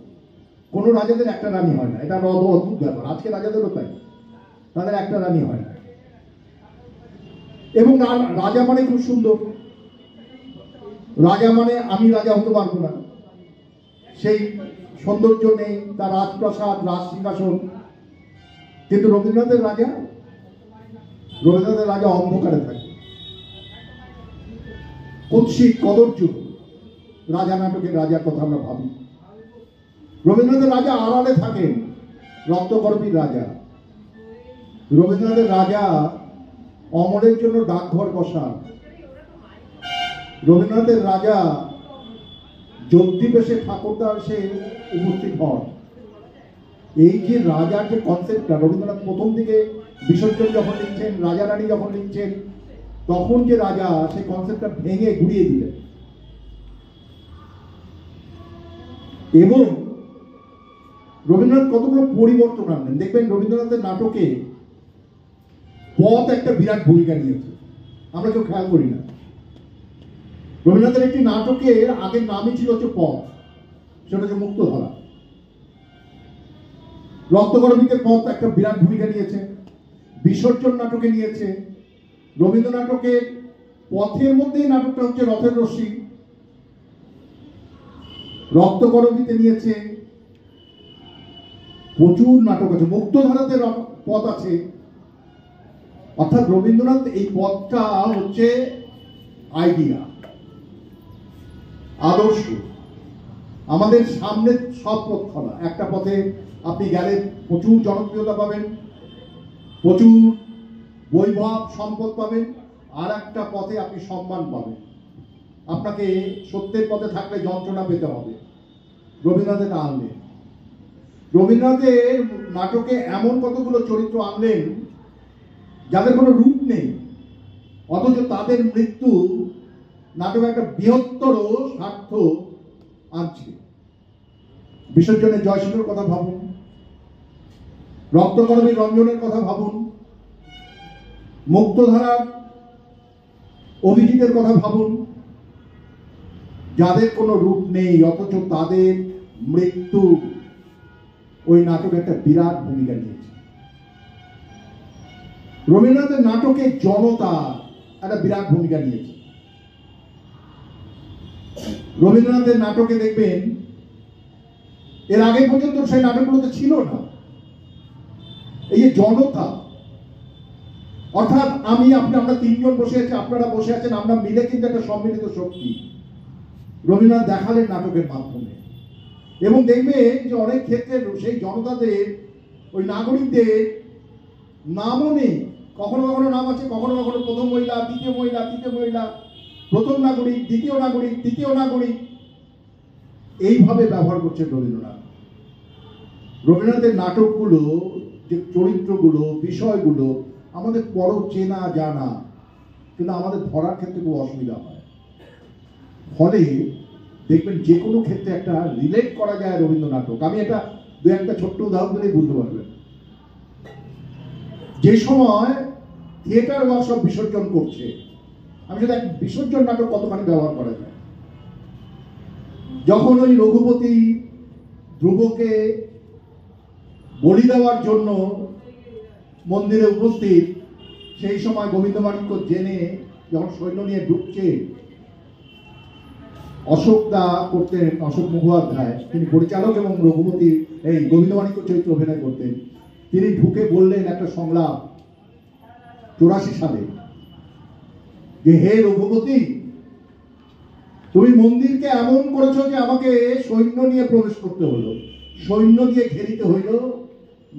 কোনো রাজাদের একটা রানী হয় না, এটা অদ্ভুত ব্যাপার। আজকে রাজাদেরও তাই, তাদের একটা রানী হয় না। এবং রাজা মানে খুব সুন্দর, রাজা মানে আমি রাজা হতে পারবো না, সেই সৌন্দর্য নেই, তার রাজপ্রাসাদ, রাজ সিংহাসন। কিন্তু রবীন্দ্রনাথের রাজা অন্ধকারে থাকে, কুৎসিত কদর্য রাজা নাটকের রাজার কথা আমরা ভাবি। রবীন্দ্রনাথের রাজা আড়ালে থাকেন, রক্তকরবীর রাজা। রবীন্দ্রনাথের রাজা অমরের জন্য ডাকঘর বসান। রবীন্দ্রনাথের রাজা জগদীপেশে ঠাকুরদার সে উপস্থিত হন। এই যে রাজার যে কনসেপ্টটা রবীন্দ্রনাথ প্রথম দিকে বিসর্জন যখন লিখছেন, রাজা রানী যখন লিখছেন, তখন যে রাজা সেই কনসেপ্টটা ভেঙে ঘুরিয়ে দিলেন। এবং রবীন্দ্রনাথ কতগুলো পরিবর্তন আনলেন। দেখবেন রবীন্দ্রনাথের নাটকে পথ একটা বিরাট ভূমিকা নিয়েছে, আমরা কেউ খেয়াল করি না। রবীন্দ্রনাথের একটি নাটকের আগের নামই ছিল হচ্ছে পথ, সেটা হচ্ছে মুক্তধারা। রক্তকরবীতে পথ একটা বিরাট ভূমিকা নিয়েছে, বিসর্জন নাটকে নিয়েছে। রবীন্দ্র নাটকের পথের মধ্যেই নাটকটা হচ্ছে রথের রশ্মি, রক্তকরবীতে নিয়েছে। প্রচুর নাটক আছে, মুক্তধারাতে পথ আছে। অর্থাৎ রবীন্দ্রনাথ এই পথটা হচ্ছে আইডিয়া, আদর্শ। আমাদের সামনে সব পথ খোলা। একটা পথে আপনি গেলে প্রচুর জনপ্রিয়তা পাবেন, প্রচুর বৈভব সম্পদ পাবেন, আর একটা পথে আপনি সম্মান পাবেন। আপনাকে সত্যের পথে থাকলে যন্ত্রণা পেতে হবে। রবীন্দ্রনাথের তা আনলেন। রবীন্দ্রনাথের নাটকে এমন কতগুলো চরিত্র আনলেন যাদের কোনো রূপ নেই, অথচ তাদের মৃত্যু নাটকে একটা বৃহত্তর স্বার্থ আনছে। বিসর্জনের জয়সিংহের কথা ভাবুন, রক্তকরবীর রঞ্জনের কথা ভাবুন, মুক্তধারার অভিজিতের কথা ভাবুন, যাদের কোনো রূপ নেই অথচ তাদের মৃত্যু ওই নাটকে একটা বিরাট ভূমিকা নিয়েছে। রবীন্দ্রনাথের নাটকে জনতা একটা বিরাট ভূমিকা নিয়েছে। রবীন্দ্রনাথের নাটকে দেখবেন এর আগে পর্যন্ত সেই নাটকগুলোতে ছিল না এই যে জনতা। অর্থাৎ আমরা তিনজন বসে আছি, আপনারা বসে আছেন, আমরা মিলে কিন্তু একটা সম্মিলিত শক্তি রবীন্দ্রনাথ দেখালেন নাটকের মাধ্যমে। এবং দেখবেন যে অনেক ক্ষেত্রে সেই জনতাদের, ওই নাগরিকদের নামও নেই, কখনো কখনো নাম আছে, কখনো কখনো প্রথম মহিলা, দ্বিতীয় মহিলা, তৃতীয় মহিলা, প্রথম নাগরিক, দ্বিতীয় নাগরিক, তৃতীয় নাগরিক, এইভাবে ব্যবহার করছেন রবীন্দ্রনাথ। রবীন্দ্রনাথের নাটকগুলো, যে চরিত্রগুলো, বিষয়গুলো আমাদের বড় চেনা জানা, কিন্তু আমাদের ধরার ক্ষেত্রে খুব অসুবিধা হয়। ফলে দেখবেন যে কোনো ক্ষেত্রে একটা রিলেট করা যায় রবীন্দ্র নাটক। আমি এটা দু একটা ছোট্ট উদাহরণ দিলেই বুঝতে পারবেন। যে সময় থিয়েটার ওয়ার্কশপ বিসর্জন করছে, আমি যদি এক বিসর্জন নাটক কতখানি ব্যবহার করা যায়। যখন ওই রঘুপতি ধ্রুবকে বলি দেওয়ার জন্য মন্দিরে উপস্থিত, সেই সময় গোবিন্দমাণিক্য জেনে যখন সৈন্য নিয়ে ঢুকছে, অশোকদা করতেন, অশোক মুখোপাধ্যায়, তিনি পরিচালক এবং রঘুপতি এই গোবিন্দমাণিক্য চরিত্র অভিনয় করতেন। তিনি ঢুকে বললেন একটা সংলাপ 84 সালে, যে হে রঘুপতি, তুমি মন্দিরকে এমন করেছো যে আমাকে সৈন্য নিয়ে প্রবেশ করতে হলো, সৈন্য দিয়ে ঘেরিতে হইল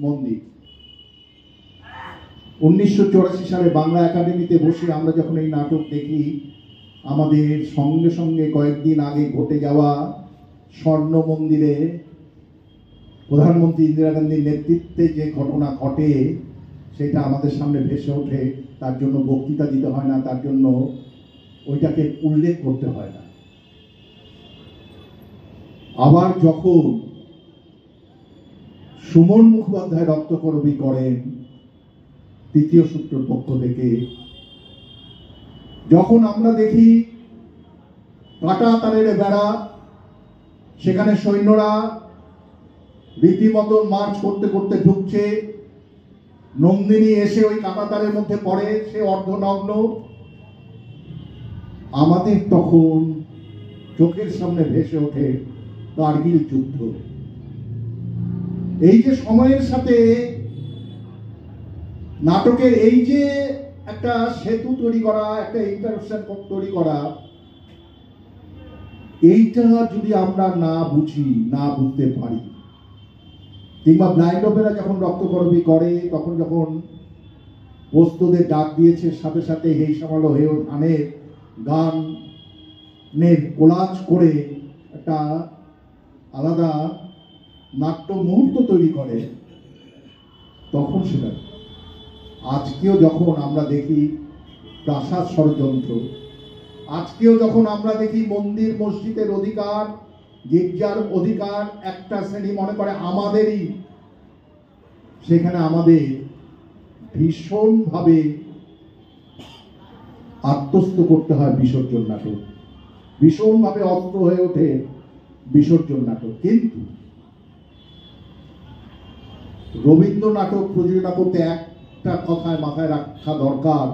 মন্দির। 1984 সালে বাংলা একাডেমিতে বসে আমরা যখন এই নাটক দেখি, আমাদের সঙ্গে সঙ্গে কয়েকদিন আগে ঘটে যাওয়া স্বর্ণ মন্দিরে প্রধানমন্ত্রী ইন্দিরা গান্ধীর নেতৃত্বে যে ঘটনা ঘটে সেটা আমাদের সামনে ভেসে ওঠে। তার জন্য বক্তৃতা দিতে হয় না, তার জন্য ওইটাকে উল্লেখ করতে হয় না। আবার যখন সুমন মুখোপাধ্যায় রক্তকরবী করেন তৃতীয় সূত্রের পক্ষ থেকে, যখন আমরা দেখি কাটা তারের বেড়া, সেখানে সৈন্যরা রীতিমতন মার্চ করতে করতে ঢুকছে, নন্দিনী এসে ওই কাটা তারের মধ্যে পড়ে, সে অর্ধনগ্ন, আমাদের তখন চোখের সামনে ভেসে ওঠে কার্গিল যুদ্ধ। এই যে সময়ের সাথে নাটকের এই যে একটা সেতু তৈরি করা, একটা ইন্টারাকশন তৈরি করা, এইটা যদি আমরা না বুঝি, না বুঝতে পারি, কিংবা ব্লাইন্ড অপেরা যখন রক্তকরবী করে, তখন যখন বস্তুদের ডাক দিয়েছে, সাথে সাথে হেই সামালো হেও ধানের গানের কোলাজ করে একটা আলাদা নাট্য মুহূর্ত তৈরি করে, তখন সেটা আজকেও যখন আমরা দেখি প্রাসাদ ষড়যন্ত্র, আজকেও যখন আমরা দেখি মন্দির মসজিদের অধিকার, গির্জার অধিকার একটা শ্রেণী মনে করে আমাদেরই, সেখানে আমাদের ভীষণভাবে আত্মস্থ করতে হয় বিসর্জন নাটক, ভীষণভাবে অস্ত্র হয়ে ওঠে বিসর্জন নাটক। কিন্তু রবীন্দ্র নাটক প্রযোজনা করতে একটা কথায় মাথায় রাখা দরকার,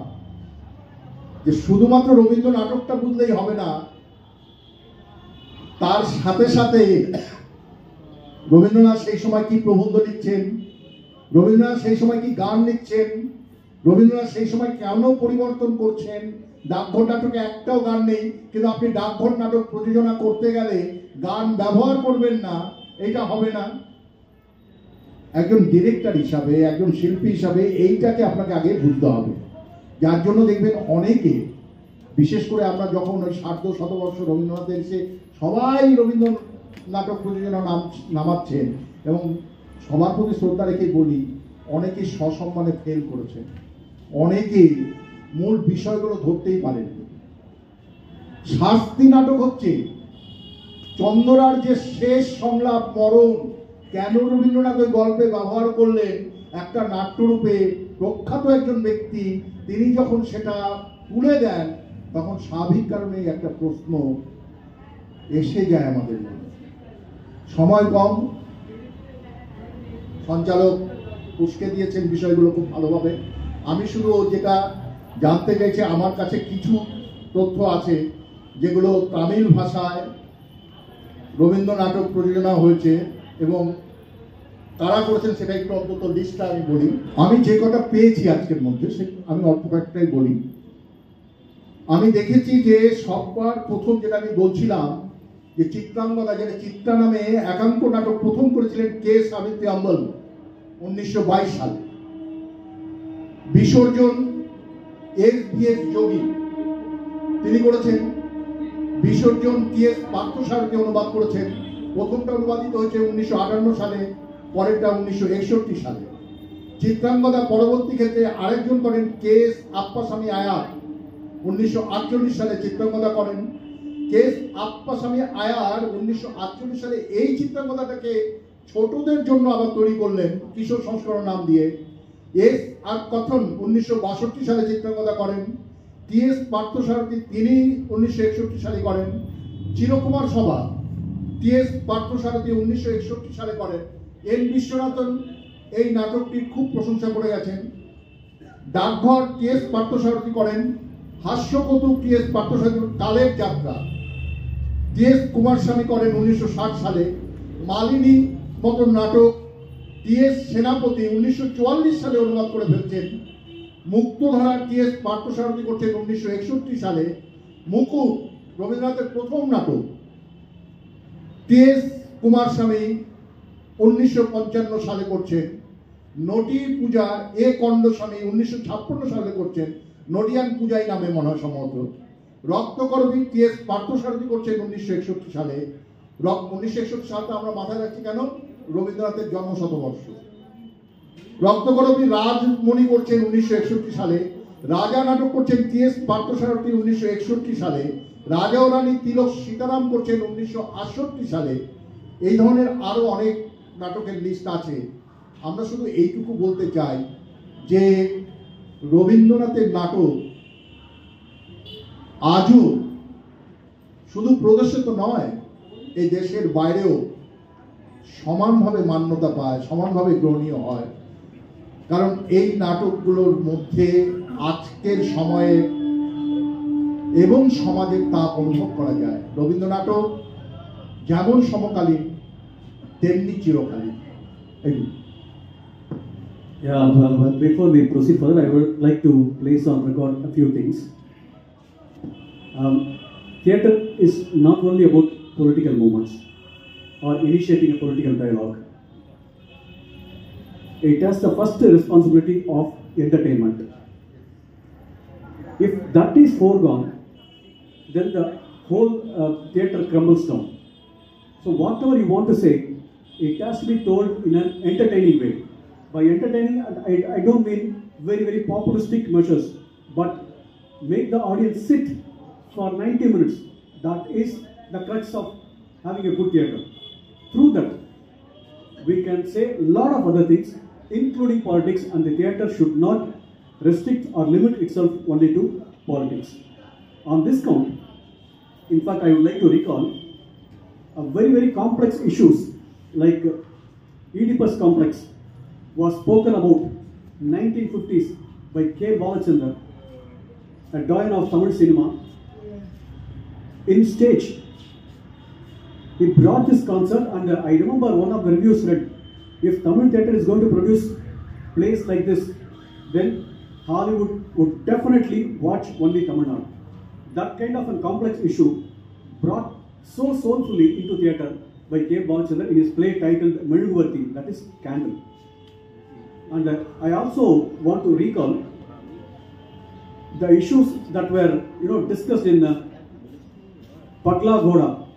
যে শুধুমাত্র রবীন্দ্র নাটকটা বুঝলেই হবে না, তার সাথে সাথে রবীন্দ্রনাথ সেই সময় কি প্রবন্ধ লিখছেন, রবীন্দ্রনাথ সেই সময় কি গান লিখছেন, রবীন্দ্রনাথ সেই সময় কেন পরিবর্তন করছেন। ডাকঘর নাটকে একটাও গান নেই, কিন্তু আপনি ডাকঘর নাটক প্রযোজনা করতে গেলে গান ব্যবহার করবেন না, এটা হবে না। একজন ডিরেক্টর হিসাবে, একজন শিল্পী হিসাবে এইটাকে আপনাকে আগে বুঝতে হবে। যার জন্য দেখবেন অনেকে, বিশেষ করে আমরা যখন ওই 60-শতবর্ষ রবীন্দ্রনাথের এসে সবাই রবীন্দ্র নাটক প্রযোজনা নামাচ্ছেন, এবং সবার প্রতি শ্রদ্ধা রেখে বলি, অনেকে সসম্মানে ফেল করেছেন, অনেকে মূল বিষয়গুলো ধরতেই পারেন। শাস্তি নাটক হচ্ছে চন্দ্রার যে শেষ সংলাপ মরণ, কেন রবীন্দ্রনাথ ওই গল্পে ব্যবহার করলেন, একটা নাট্যরূপে প্রখ্যাত একজন ব্যক্তি তিনি যখন সেটা তুলে দেন, তখন স্বাভাবিক কারণে একটা প্রশ্ন এসে যায় আমাদের মনে। সময় কম, সঞ্চালক উস্কে দিয়েছেন বিষয়গুলো খুব ভালোভাবে। আমি শুধু যেটা জানতে চাইছি, আমার কাছে কিছু তথ্য আছে যেগুলো তামিল ভাষায় রবীন্দ্র নাটক প্রযোজনা হয়েছে, এবং কারা করেছেন সেটা একটু অন্তত লিস্টটা আমি বলি। আমি যে কটা পেয়েছি আজকের মধ্যে, সে আমি অল্প কয়েকটাই বলি। আমি দেখেছি যে সববার প্রথম যেটা আমি বলছিলাম, যে চিত্রাঙ্গদা, যেটা চিত্রা নামে একাঙ্ক নাটক প্রথম করেছিলেন কে সাবিত্রী আম্বল 1922 সালে। বিসর্জন এস যোগী তিনি করেছেন। বিসর্জন টি.এস. পার্থসারথী অনুবাদ করেছেন। প্রথমটা অনুবাদিত হয়েছে 1958 সালে, পরেরটা 1961 সালে। চিত্রাঙ্গদা পরবর্তী ক্ষেত্রে আরেকজন করেন কে.এস. আপ্পাস্বামী আয়ার, 1948 সালে চিত্রাঙ্গদা করেন। কে.এস. আপ্পাস্বামী আয়ার 1948 সালে এই চিত্রাঙ্গদাটাকে ছোটদের জন্য আবার তৈরি করলেন কিশোর সংস্করণ নাম দিয়ে। এস আর কথন 1962 সালে চিত্রাঙ্গদা করেন। টি.এস. পার্থসারথী তিনি 1961 সালে করেন। চিরকুমার সভা টি.এস. পার্থসারথী 1961 সালে করেন। এন বিশ্বনাথন এই নাটকটির খুব প্রশংসা করে গেছেন। ডাকঘর টি.এস. পার্থসারথী করেন। হাস্যকৌতুক টি.এস. পার্থসারথী। কালের যাত্রা টি.এস. কুমারস্বামী করেন 1960 সালে। মালিনী মতন নাটক টি.এস. সেনাপতি 1944 সালে অনুবাদ করে ফেলছেন। মুক্তধারা টি.এস. পার্থসারথী করছেন 1961 সালে। মুকুট রবীন্দ্রনাথের প্রথম নাটক টি.এস. কুমারস্বামী 1955 সালে করছেন। নটি পূজা এ কন্ডস্বামী 1956 সালে করছেন। নডিয়ান পূজাই নামে মনে হয় সম্ভবত। রক্তকরবী টি.এস. পার্থসারথী করছেন 1961 সালে। 1961 সালটা আমরা মাথায় রাখছি কেন? রবীন্দ্রনাথের জন্মশতবর্ষ। রক্তকরবী রাজমণি করছেন 1961 সালে। রাজা নাটক করছেন টি.এস. পার্থসারথী 1961 সালে। রাজা ও রানী তিলক সীতারাম করছেন 1968 সালে। এই ধরনের আরো অনেক নাটকের লিস্ট আছে। আমরা শুধু এইটুকু বলতে চাই যে রবীন্দ্রনাথের নাটক আজও শুধু প্রদর্শিত নয়, এই দেশের বাইরেও সমানভাবে মান্যতা পায়, সমানভাবে গ্রহণীয় হয়। কারণ এই নাটকগুলোর মধ্যে আজকের সময়ে এবং সমাজের তাপ অনুভব করা যায়। রবীন্দ্র নাটক যেমন সমকালীন তেমনি চিরকালীন। Yeah, but before we proceed further, I would like to place on record a few things. Theatre is not only about political movements or initiating a political dialogue. it has the first responsibility of entertainment. If that is foregone, then the whole theatre crumbles down. So whatever you want to say, it has to be told in an entertaining way. By entertaining, I don't mean very, very populistic measures, but make the audience sit for 90 minutes. That is the crux of having a good theatre. Through that, we can say a lot of other things, including politics, and the theatre should not restrict or limit itself only to politics. On this count, in fact, I would like to recall a very, very complex issues like Oedipus complex was spoken about 1950s by K. Balachandran, a doyen of Tamil cinema. In stage, he brought this concept, and I remember one of the reviews read, if Tamil theatre is going to produce plays like this, then Hollywood would definitely watch only Tamil Nadu. That kind of a complex issue brought so soulfully into theatre by K. Balachandran in his play titled Meluguvarthi, that is Candle. And I also want to recall the issues that were discussed in Patla Ghoda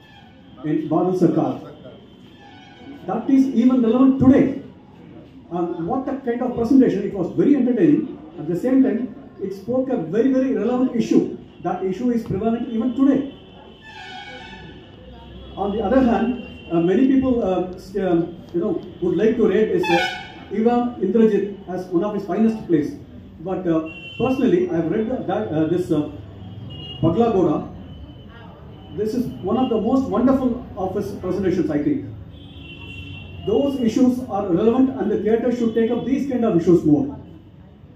in Badal Sarkar. That is even relevant today. And what a kind of presentation! It was very entertaining. At the same time, it spoke a very, very relevant issue. That issue is prevalent even today. On the other hand, many people would like to rate Ivan Indrajit as one of his finest plays. But personally, I have read this Patla Ghoda. This is one of the most wonderful of his presentations, I think. Those issues are relevant, and the theatre should take up these kind of issues more.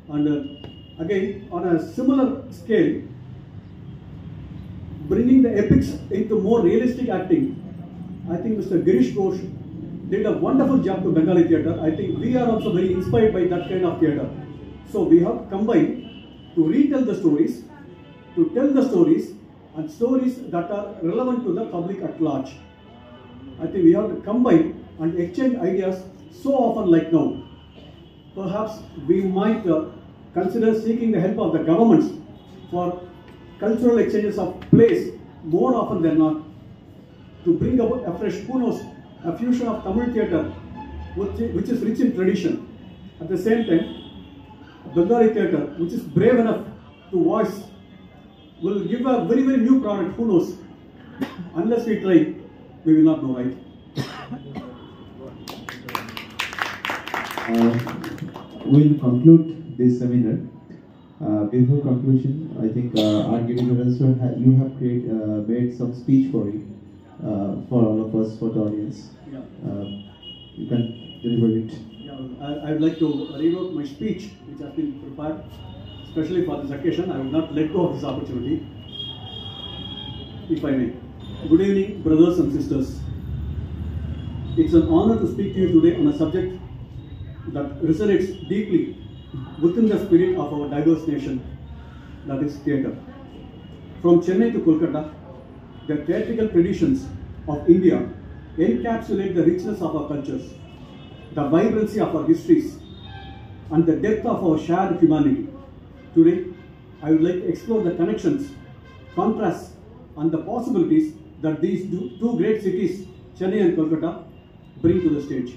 And again, on a similar scale, bringing the epics into more realistic acting, I think Mr. Girish Ghosh did a wonderful job to Bengali theatre. I think we are also very inspired by that kind of theatre. So we have combined to retell the stories, to tell the stories, and stories that are relevant to the public at large. I think we have to combine and exchange ideas so often like now. Perhaps we might consider seeking the help of the governments for cultural exchanges of plays more often than not, to bring about a fresh, who knows, a fusion of Tamil theatre which is rich in tradition. At the same time, Bengali theatre which is brave enough to voice will give a very, very new product, who knows. Unless we try, we will not know, right? We'll conclude this seminar. Before conclusion, I think our Giridharan sir, you have made some speech for it, for all of us, for the audience. Yeah. You can deliver it. Yeah, I would like to rewrote my speech, which has been prepared especially for this occasion. I will not let go of this opportunity, if I may. Good evening, brothers and sisters. It's an honor to speak to you today on a subject that resonates deeply within the spirit of our diverse nation, that is theatre. From Chennai to Kolkata, the theatrical traditions of India encapsulate the richness of our cultures, the vibrancy of our histories, and the depth of our shared humanity. Today, I would like to explore the connections, contrasts, and the possibilities that these two great cities, Chennai and Kolkata, bring to the stage.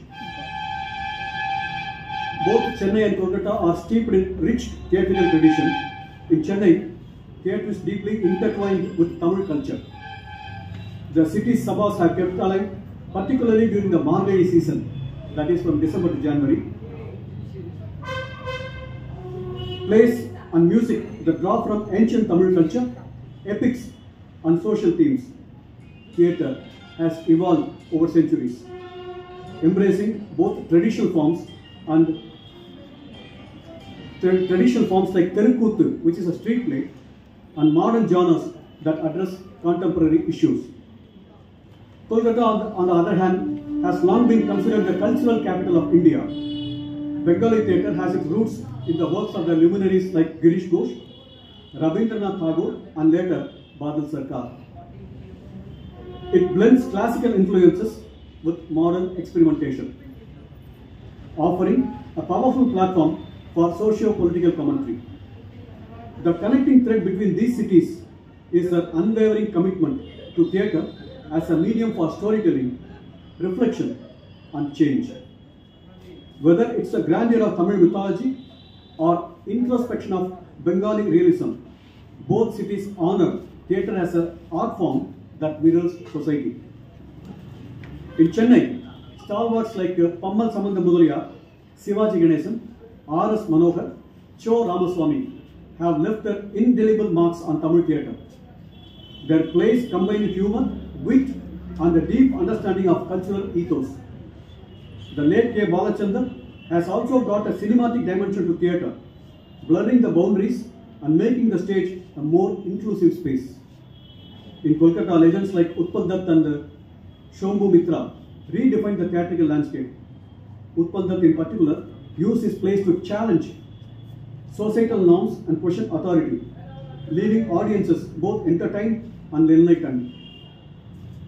Both Chennai and Kolkata are steeped in rich theatrical tradition. In Chennai, theatre is deeply intertwined with Tamil culture. The city's sabas have kept alive, particularly during the Margazhi season, that is from December to January. Plays and music that draw from ancient Tamil culture, epics and social themes. Theatre has evolved over centuries, embracing both traditional forms and traditional forms like Terukuthu, which is a street play, and modern genres that address contemporary issues. Kolkata, on the other hand, has long been considered the cultural capital of India. Bengali theatre has its roots in the works of the luminaries like Girish Ghosh, Rabindranath Tagore, and later Badal Sarkar. It blends classical influences with modern experimentation, offering a powerful platform for socio-political commentary. The connecting thread between these cities is their unwavering commitment to theatre as a medium for storytelling, reflection, and change. Whether it's the grandeur of Tamil mythology or introspection of Bengali realism, both cities honor theatre as an art form that mirrors society. In Chennai, stalwarts like Pammal Samantha Mudaliar, Sivaji Ganesan, R.S. Manohar, Cho Ramaswamy have left their indelible marks on Tamil theatre. Their plays combine humor, wit, and a deep understanding of cultural ethos. The late K. Balachandran has also brought a cinematic dimension to theatre, blurring the boundaries and making the stage a more inclusive space. In Kolkata, legends like Utpal Dutt and Shambhu Mitra redefined the theatrical landscape. Utpal Dutt in particular used his plays to challenge societal norms and question authority, leaving audiences both entertained and enlightened.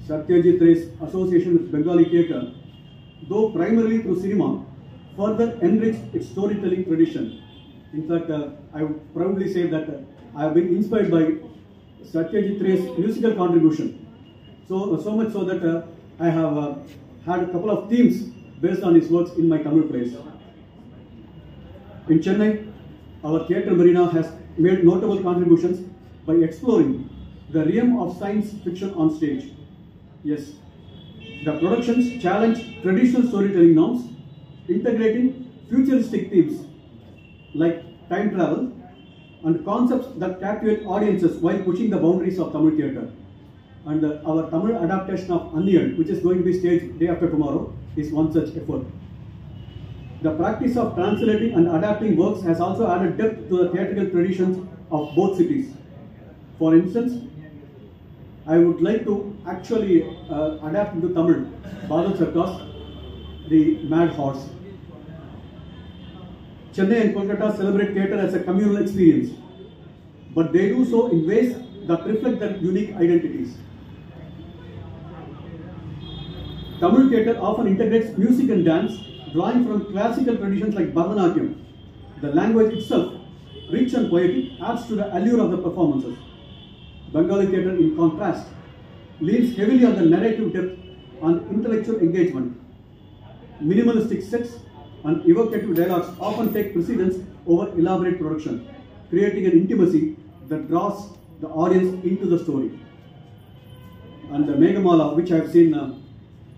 Satyajit Ray's association with Bengali theatre, though primarily through cinema, further enriched its storytelling tradition. In fact, I would proudly say that I have been inspired by Satyajit Ray's musical contribution. So much so that I have had a couple of themes based on his works in my Tamil plays. In Chennai, our theatre marina has made notable contributions by exploring the realm of science fiction on stage. Yes, the productions challenge traditional storytelling norms, integrating futuristic themes like time travel and concepts that captivate audiences while pushing the boundaries of Tamil theatre. And our Tamil adaptation of Anniyan, which is going to be staged day after tomorrow, is one such effort. The practice of translating and adapting works has also added depth to the theatrical traditions of both cities. For instance, I would like to actually adapt into Tamil Badal Sarkar's The Mad Horse. Chennai and Kolkata celebrate theatre as a communal experience, but they do so in ways that reflect their unique identities. Tamil theatre often integrates music and dance, drawing from classical traditions like Bharatanatyam. The language itself, rich and poetic, adds to the allure of the performances. Bengali theatre, in contrast, leans heavily on the narrative depth and intellectual engagement. Minimalistic sets and evocative dialogues often take precedence over elaborate production, creating an intimacy that draws the audience into the story. And the Meghamala, which I have seen a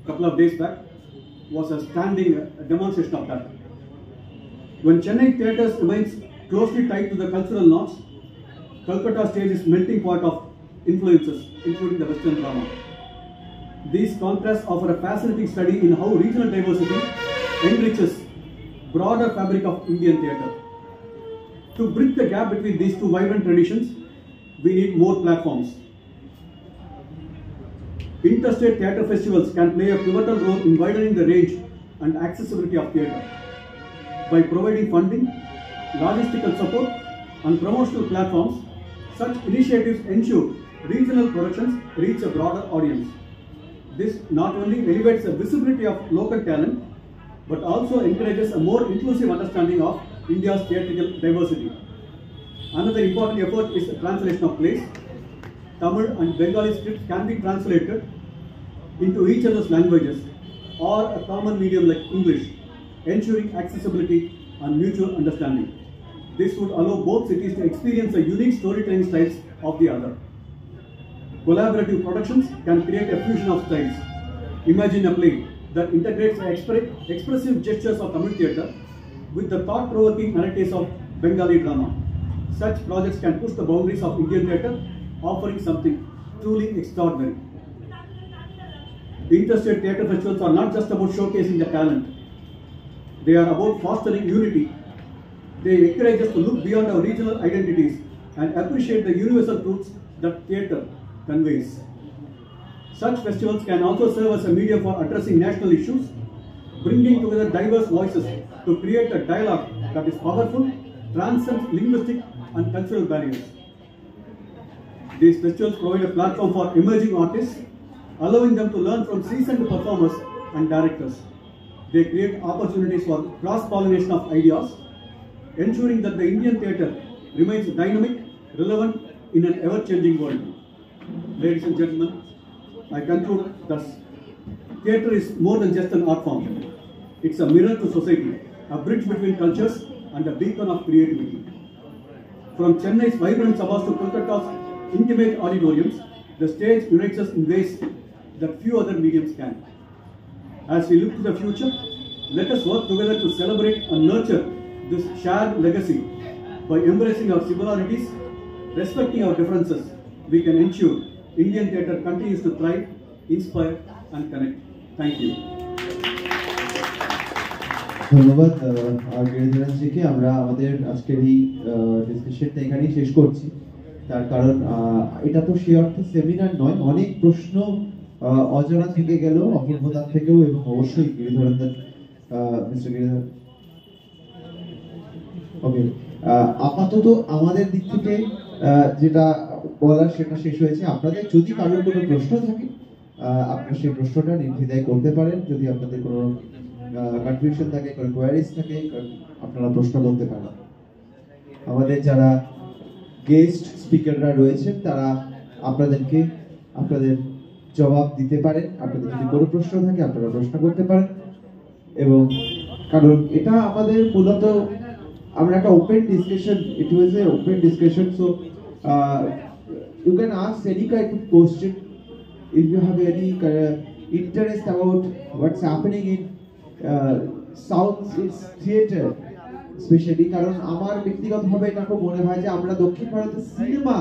couple of days back, was a standing demonstration of that. When Chennai theatres remains closely tied to the cultural norms, Kolkata stage is melting pot of influences, including the Western drama. These contrasts offer a fascinating study in how regional diversity enriches broader fabric of Indian theatre. To bridge the gap between these two vibrant traditions, we need more platforms. Interstate theatre festivals can play a pivotal role in widening the range and accessibility of theatre. By providing funding, logistical support, and promotional platforms, such initiatives ensure regional productions reach a broader audience. This not only elevates the visibility of local talent, but also encourages a more inclusive understanding of India's theatrical diversity. Another important effort is the translation of plays. Tamil and Bengali scripts can be translated into each other's languages or a common medium like English, ensuring accessibility and mutual understanding. This would allow both cities to experience the unique storytelling styles of the other. Collaborative productions can create a fusion of styles. Imagine a play that integrates the expressive gestures of Tamil theatre with the thought-provoking narratives of Bengali drama. Such projects can push the boundaries of Indian theatre, offering something truly extraordinary. Interstate theatre festivals are not just about showcasing the talent. They are about fostering unity. They encourage us to look beyond our regional identities and appreciate the universal truths that theatre conveys. Such festivals can also serve as a medium for addressing national issues, bringing together diverse voices to create a dialogue that is powerful, transcends linguistic and cultural barriers. These festivals provide a platform for emerging artists, allowing them to learn from seasoned performers and directors. They create opportunities for cross-pollination of ideas, ensuring that the Indian theatre remains dynamic, relevant in an ever-changing world. Ladies and gentlemen, I conclude thus. Theatre is more than just an art form. It's a mirror to society, a bridge between cultures, and a beacon of creativity. From Chennai's vibrant sabas to Kolkata's intimate auditoriums, the stage unites us in ways that few other mediums can. As we look to the future, let us work together to celebrate and nurture this shared legacy. By embracing our similarities, respecting our differences, we can ensure Indian theatre continues to thrive, inspire, and connect. Thank you. ধন্যবাদ গিরিধরনজিকে। আমরা আমাদের আজকের এই ডিসকাশনটা এখানেই শেষ করছি, তার কারণ এটা তো সেই অর্থে সেমিনার নয়, অনেক প্রশ্ন অজানা থেকে গেল অপূর্বতার থেকেও, এবং অবশ্যই গিরিধরনদার মিস্টার গিরিধর। ওকে, আপাতত আমাদের দিক থেকে যেটা বলার সেটা শেষ হয়েছে। আপনাদের যদি কারোর কোনো প্রশ্ন থাকে আপনারা সেই প্রশ্নটা নির্দ্বিধায় করতে পারেন। যদি আপনাদের কোনো কনফিউশন থাকে, কোনো কোয়ারিজ থাকে, আপনারা প্রশ্ন করতে পারেন। আমাদের যারা গেস্ট স্পিকাররা রয়েছেন তারা আপনাদের জবাব দিতে পারেন। আপনাদের যদি কোনো প্রশ্ন থাকে আপনারা প্রশ্ন করতে পারেন, এবং কারণ এটা আমাদের মূলত আমরা একটা open discussion, it was a open discussion, so you can ask any kind of question if you have any interest about what's happening in South theatre, specially কারণ আমার ব্যক্তিগতভাবে এটা খুব মনে হয় যে আমরা দক্ষিণ ভারতের সিনেমা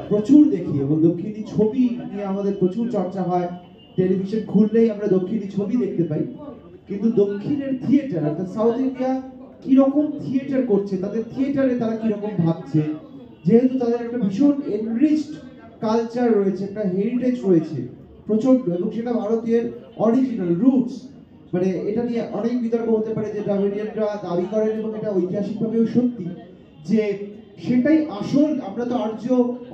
প্রচুর দেখি, এবং দক্ষিণী ছবি নিয়ে আমাদের প্রচুর চর্চা হয়। টেলিভিশন খুললেই আমরা দক্ষিণী ছবি দেখতে পাই, কিন্তু দক্ষিণের থিয়েটার অর্থাৎ সাউথ ইন্ডিয়া কিরকম থিয়েটার করছে, তাদের থিয়েটারে তারা কিরকম ভাবছে, যেহেতু তাদের একটা ভীষণ এনরিচড কালচার রয়েছে, একটা হেরিটেজ রয়েছে প্রচন্ড, এবং সেটা ভারতীয় অরিজিনাল রুটস। মানে এটা নিয়ে অনেক বিতর্ক হতে পারে যে দ্রাবিড়িয়ানরা দাবি করেন, এবং এটা ঐতিহাসিকভাবেও সত্যি যে সেটাই আসল। আমরা তো আর্য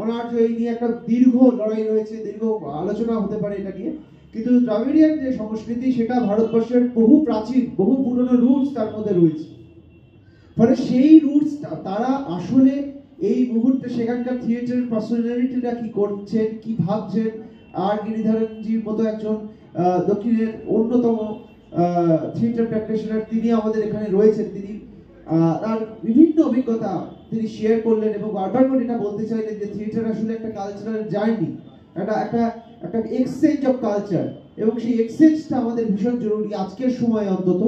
অনার্য এই নিয়ে একটা দীর্ঘ লড়াই রয়েছে, দীর্ঘ আলোচনা হতে পারে এটা নিয়ে, কিন্তু দ্রাবিড়িয়ান যে সংস্কৃতি সেটা ভারতবর্ষের বহু প্রাচীন, বহু পুরনো রুটস তার মধ্যে রয়েছে। ফলে সেই রুটসটা তারা আসলে এই মুহূর্তে সেখানকার থিয়েটার পার্সোনালিটিরা কি করছেন, কি ভাবছেন, আর গিরিধরনজির মতো একজন দক্ষিণের অন্যতম থিয়েটার প্র্যাকটিশনার তিনি আমাদের এখানে রয়েছেন, তিনি তার বিভিন্ন অভিজ্ঞতা তিনি শেয়ার করলেন, এবং বারবার করে এটা বলতে চাইলেন যে থিয়েটার আসলে একটা কালচারাল জার্নি, একটা এক্সচেঞ্জ অফ কালচার, এবং সেই এক্সচেঞ্জটা আমাদের ভীষণ জরুরি আজকের সময় অন্তত,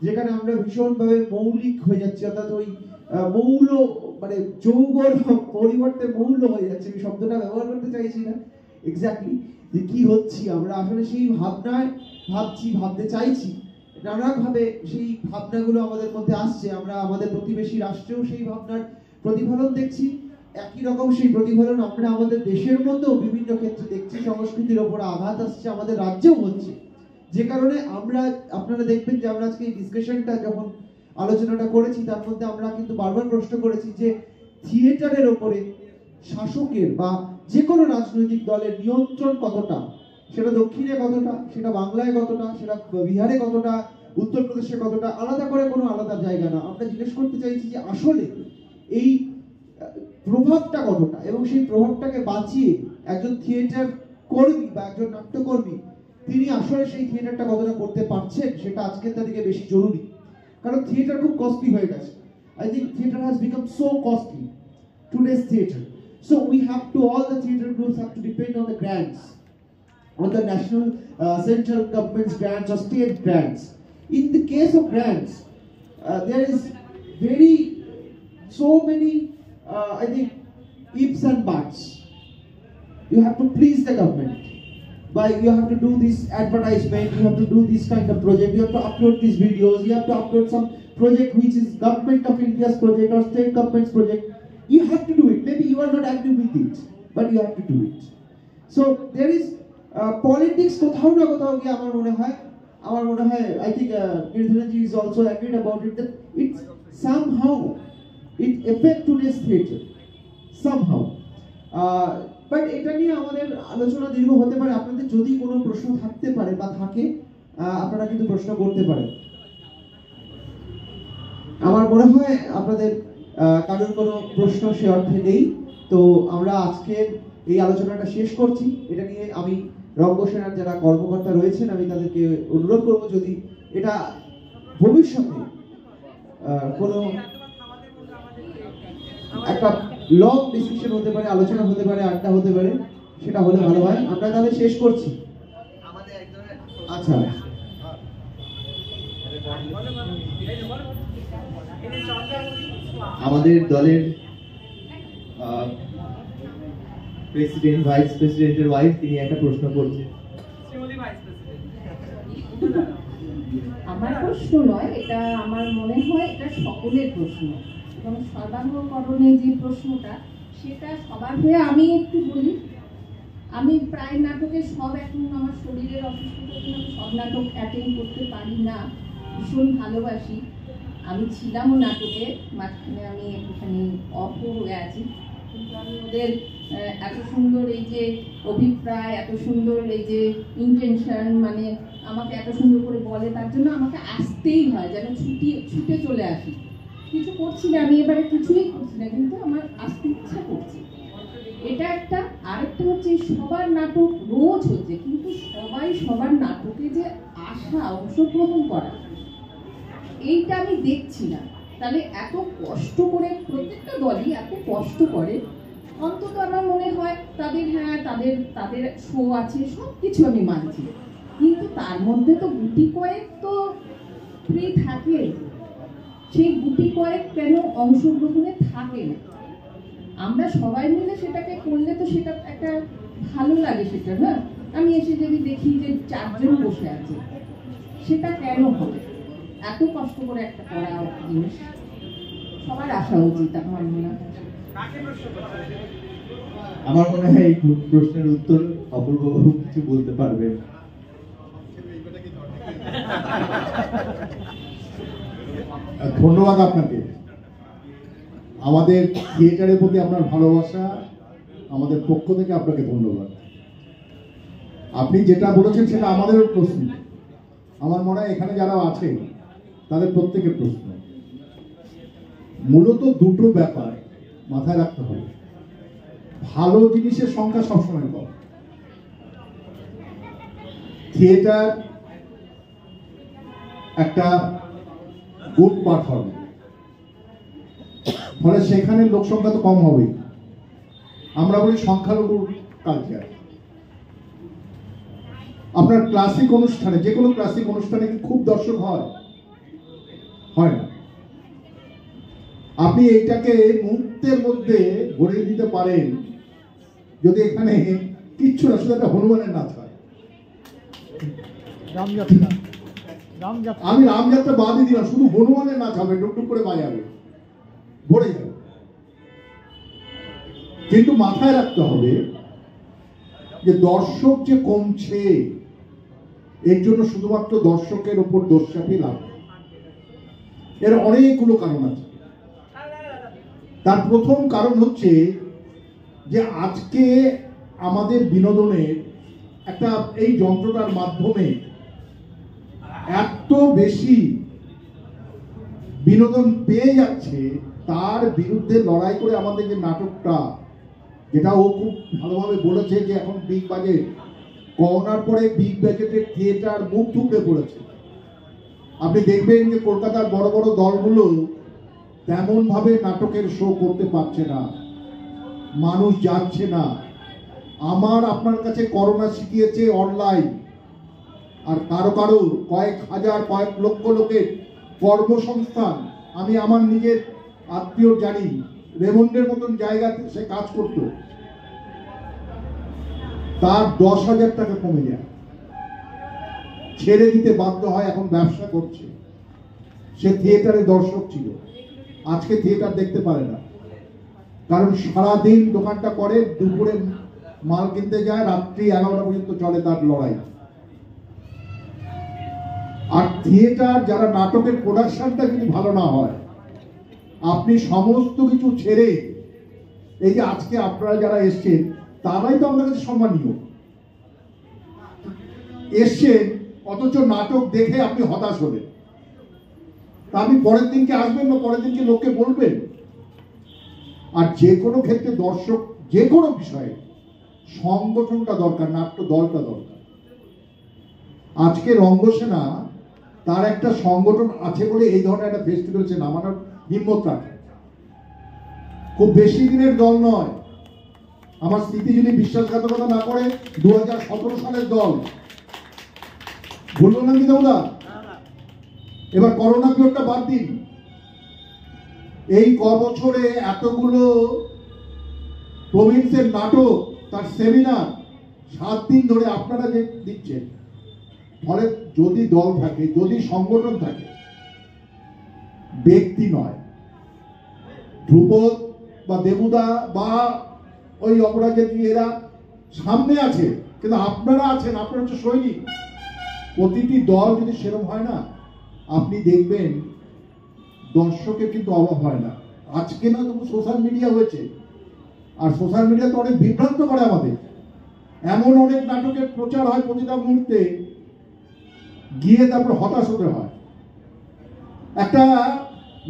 যেখানে আমরা ভীষণভাবে মৌলিক হয়ে যাচ্ছি, অর্থাৎ ওই মৌল মানে যৌগর পরিবর্তে মৌল হয়ে যাচ্ছে। আমি শব্দটা ব্যবহার করতে চাইছি না এক্স্যাক্টলি যে কি হচ্ছি আমরা, আসলে সেই ভাবনায় ভাবতে চাইছি, নানাভাবে সেই ভাবনাগুলো আমাদের মধ্যে আসছে। আমরা আমাদের প্রতিবেশী রাষ্ট্রেও সেই ভাবনার প্রতিফলন দেখছি, একই রকম সেই প্রতিফলন আমরা আমাদের দেশের মধ্যেও বিভিন্ন ক্ষেত্রে দেখছি। সংস্কৃতির ওপর আঘাত আসছে, আমাদের রাজ্যেও হচ্ছে, যে কারণে আপনারা দেখবেন যে আমরা আজকে এই ডিসকাশনটা যখন আলোচনাটা করেছি তার মধ্যে আমরা কিন্তু বারবার প্রশ্ন করেছি যে থিয়েটারের ওপরে শাসকের বা যে কোনো রাজনৈতিক দলের নিয়ন্ত্রণ কতটা, সেটা দক্ষিণে কতটা, সেটা বাংলায় কতটা, সেটা বিহারে কতটা, উত্তরপ্রদেশে কতটা, আলাদা করে কোনো আলাদা জায়গা না। আমরা জিজ্ঞেস করতে চাইছি যে আসলে এই প্রভাবটা কতটা, এবং সেই প্রভাবটাকে বাঁচিয়ে একজন থিয়েটার কর্মী বা একজন নাট্যকর্মী তিনি আসলে সেই থিয়েটারটা কতটা করতে পারছেন, সেটা আজকের তারিখে বেশি জরুরি। কারণ থিয়েটার খুব কস্টলি হয়ে গেছে। I think theatre has become so costly, today's theatre. So we have to, all the theatre groups have to depend on the grants, on the national central government's grants or state grants. In the case of grants, there is so many, I think, ifs and buts. You have to please the government. You have to do this advertisement, you have to do this kind of project, you have to upload these videos, you have to upload some project which is government of India's project or state government's project. You have to do it. Maybe you are not agree with it, but you have to do it. So there is politics কোথাও না কোথাও গিয়ে আমার মনে হয় I think Giridaranji is also agreed about it, that it's somehow it affect today's theatre somehow. But এটা নিয়ে আমাদের আলোচনা দীর্ঘ হতে পারে। আপনাদের যদি কোনো প্রশ্ন থাকতে পারে বা থাকে আপনারা কিন্তু প্রশ্ন করতে পারেন। আমার মনে হয় আপনাদের কারোর কোনো প্রশ্ন সে অর্থে নেই। তো আমরা আজকের এই আলোচনাটা শেষ করছি। এটা নিয়ে আমি রঙ্গসেনার যারা কর্মকর্তা রয়েছেন আমি তাদেরকে অনুরোধ করব, যদি এটা ভবিষ্যতে কোনো একটা লং ডিসকাশন হতে পারে, আলোচনা হতে পারে, আড্ডা হতে পারে, সেটা হলে ভালো হয়। আমরা তাহলে শেষ করছি। আচ্ছা, আমাদের দলের প্রেসিডেন্ট, ভাইস প্রেসিডেন্টের ওয়াইফ, তিনি একটা প্রশ্ন করছেন। আমার প্রশ্ন নয়, এটা আমার মনে হয় এটা সকলের প্রশ্ন, এবং সর্বাঙ্গকরণে যে প্রশ্নটা সেটা সবার হয়ে আমি একটু বলি। আমি প্রায় নাটকের সব, এখন আমার শরীরের অসুস্থতার জন্য আমি সব নাটক অ্যাটেন্ড করতে পারি না, ভীষণ ভালোবাসি। আমি ছিলামও নাটকে, মাঝখানে আমি একটুখানি অফ হয়ে আছি, কিন্তু আমি ওদের এত সুন্দর এই যে অভিপ্রায়, এত সুন্দর এই যে ইন্টেনশন, মানে আমাকে এত সুন্দর করে বলে, তার জন্য আমাকে আসতেই হয়, যেন ছুটে চলে আসি। কিছু করছি না আমি এবারে, কিছুই করছি না, কিন্তু আমার আসতে ইচ্ছা করছে। এটা একটা। আরেকটা হচ্ছে সবার নাটক রোজ হচ্ছে, কিন্তু সবাই সবার নাটকে যে আসা, অংশগ্রহণ করা, এইটা আমি দেখছি না। তাহলে এত কষ্ট করে প্রত্যেকটা দলই এত কষ্ট করে, অন্তত আমার মনে হয় তাদের, হ্যাঁ তাদের শো আছে, সব কিছু আমি মানছি, কিন্তু তার মধ্যে তো গুটি কয়েক তো ফ্রি থাকে। সেই গুটি কয়েক কেন অংশগ্রহণে থাকে না? আমরা সবাই মিলে সেটাকে করলে তো সেটা একটা ভালো লাগে, সেটা না। আমি এসে যদি দেখি যে 4 জন বসে আছে, সেটা কেন হবে? এত কষ্ট করে একটা করা জিনিস সবার আসা উচিত আমার মনে হয়। আমার মনে হয় এই প্রশ্নের উত্তর অপূর্ববাবু কিছু বলতে পারবেন। ধন্যবাদ আপনাকে। আমাদের থিয়েটারের প্রতি আপনার ভালোবাসা, আমাদের পক্ষ থেকে আপনাকে ধন্যবাদ। আপনি যেটা বলেছেন সেটা আমাদেরও প্রশ্ন, আমার মনে হয় এখানে যারা আছে তাদের প্রত্যেকের প্রশ্ন। মূলত দুটো ব্যাপার মাথায় রাখতে হবে। ভালো জিনিসের সংখ্যা সবসময় কম। থিয়েটার একটা গুড প্ল্যাটফর্ম, ফলে সেখানে লোক সংখ্যা তো কম হবেই। আমরা বলি সংখ্যালঘু কালচার। আপনার ক্লাসিক অনুষ্ঠানে, যে কোনো ক্লাসিক অনুষ্ঠানে কি খুব দর্শক হয়? হয় না। আপনি এইটাকে মুহূর্তের মধ্যে ভরিয়ে দিতে পারেন যদি এখানে কিচ্ছু না, শুধু একটা হনুমানের নাচ হয়। আমি রামযাত্রা বাদই দিলাম, শুধু হনুমানের নাচ হবে, টুকটুক করে বাজাবে, ভরে যাবে। কিন্তু মাথায় রাখতে হবে যে দর্শক যে কমছে, এর জন্য শুধুমাত্র দর্শকের উপর দোষ চাপিয়ে লাভ নেই। এর অনেকগুলো কারণ আছে। তার প্রথম কারণ হচ্ছে যে আজকে আমাদের বিনোদনের একটা, এই যন্ত্রটার মাধ্যমে এত বেশি বিনোদন পেয়ে যাচ্ছে, তার বিরুদ্ধে লড়াই করে আমাদের যে নাটকটা, যেটা ও খুব ভালোভাবে বলেছে যে এখন বিগ বাজেট, করোনার পরে বিগ বাজেটের থিয়েটার মুখ থুবড়ে পড়েছে। আপনি দেখবেন যে কলকাতার বড় বড় দলগুলো তেমন ভাবে নাটকের শো করতে পারছে না, মানুষ যাচ্ছে না। আমার আপনার কাছে করোনা শিখিয়েছে অনলাইন, আর কারো কারো কয়েক হাজার, কয়েক লক্ষ লোকের কর্মসংস্থান। আমি আমার নিজের আত্মীয় জানি, রেমন্ডের মতন জায়গাতে সে কাজ করত, তার 10,000 টাকা কমে যায়, ছেড়ে দিতে বাধ্য হয়, এখন ব্যবসা করছে। সে থিয়েটারে দর্শক ছিল, আজকে থিয়েটার দেখতে পারে না, কারণ সারাদিন দোকানটা করে, দুপুরে মাল কিনতে যায়, রাত্রি 11টা পর্যন্ত চলে তার লড়াই। আর থিয়েটার, যারা নাটকের প্রোডাকশনটা যদি ভালো না হয়, আপনি সমস্ত কিছু ছেড়ে, এই যে আজকে আপনারা যারা এসছেন তারাই তো আমাদের কাছে সম্মানীয়, এসছেন অথচ নাটক দেখে আপনি হতাশ হলেন। তা আপনি পরের দিনকে আসবেন না, পরের দিনকে লোককে বলবেন? আর যে কোনো ক্ষেত্রে দর্শক যে কোনো বিষয়ে সংগঠনটা দরকার, নাট্য দলটা দরকার। আজকে রঙ্গসেনা তার একটা সংগঠন আছে বলে এই ধরনের একটা ফেস্টিভ্যাল সে নামানোর হিম্মত রাখে। খুব বেশি দিনের দল নয়, আমার স্মৃতি যদি বিশ্বাসঘাতকতা না করে 2017 সালের দল। বলবো না কি দেবদা? এবার করোনা পিরিয়ডটা বাদ দিন, এই বছরে এতগুলো প্রভিন্সের নাটক, তার সেমিনার 7 দিন ধরে আপনারা যে দিচ্ছেন, ফলে যদি দল থাকে, যদি সংগঠন থাকে, ব্যক্তি নয়, ধ্রুপদ বা দেবুদা বা ওই অপরাজের এরা সামনে আছে, কিন্তু আপনারা আছেন, আপনারা হচ্ছে সৈনিক। প্রতিটি দল যদি সেরকম হয় না, আপনি দেখবেন দর্শকের কিন্তু অভাব হয় না। আজকে না তবু সোশ্যাল মিডিয়া হয়েছে, আর সোশ্যাল মিডিয়া তো অনেক বিভ্রান্ত করে আমাদের। এমন অনেক নাটকের প্রচার হয় প্রতিটা মুহূর্তে, গিয়ে তারপর হতাশ হতে হয়। একটা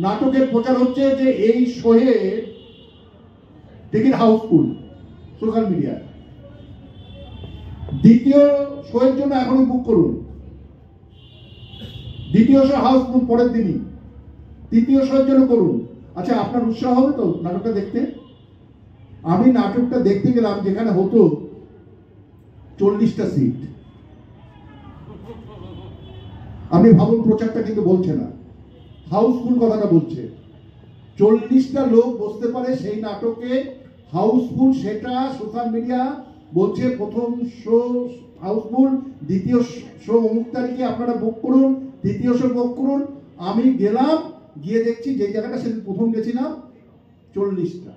নাটকের প্রচার হচ্ছে যে এই শোয়ে টিকিট হাউসফুল সোশ্যাল মিডিয়ায়, দ্বিতীয় শোয়ের জন্য এখনই বুক করুন, দ্বিতীয় শো হাউসফুল পরের দিনই, তৃতীয় শোয়ের জন্য করুন। আচ্ছা, আপনার উৎসাহ হবে তো নাটকটা দেখতে? আমি নাটকটা দেখতে গেলাম যেখানে হতো 40টা সিট। আপনি ভাবুন, প্রচারটা কিন্তু বলছে না, হাউসফুল কথাটা বলছে। 40টা লোক বসতে পারে সেই নাটকে, হাউসফুল, সেটা সোশ্যাল মিডিয়া বলছে প্রথম শো হাউসফুল, দ্বিতীয় শো অমুক তারিখে আপনারা বুক করুন, তৃতীয় শো বুক করুন। আমি গেলাম, গিয়ে দেখছি যে জায়গাটা সেদিন প্রথম গেছিলাম 40টা,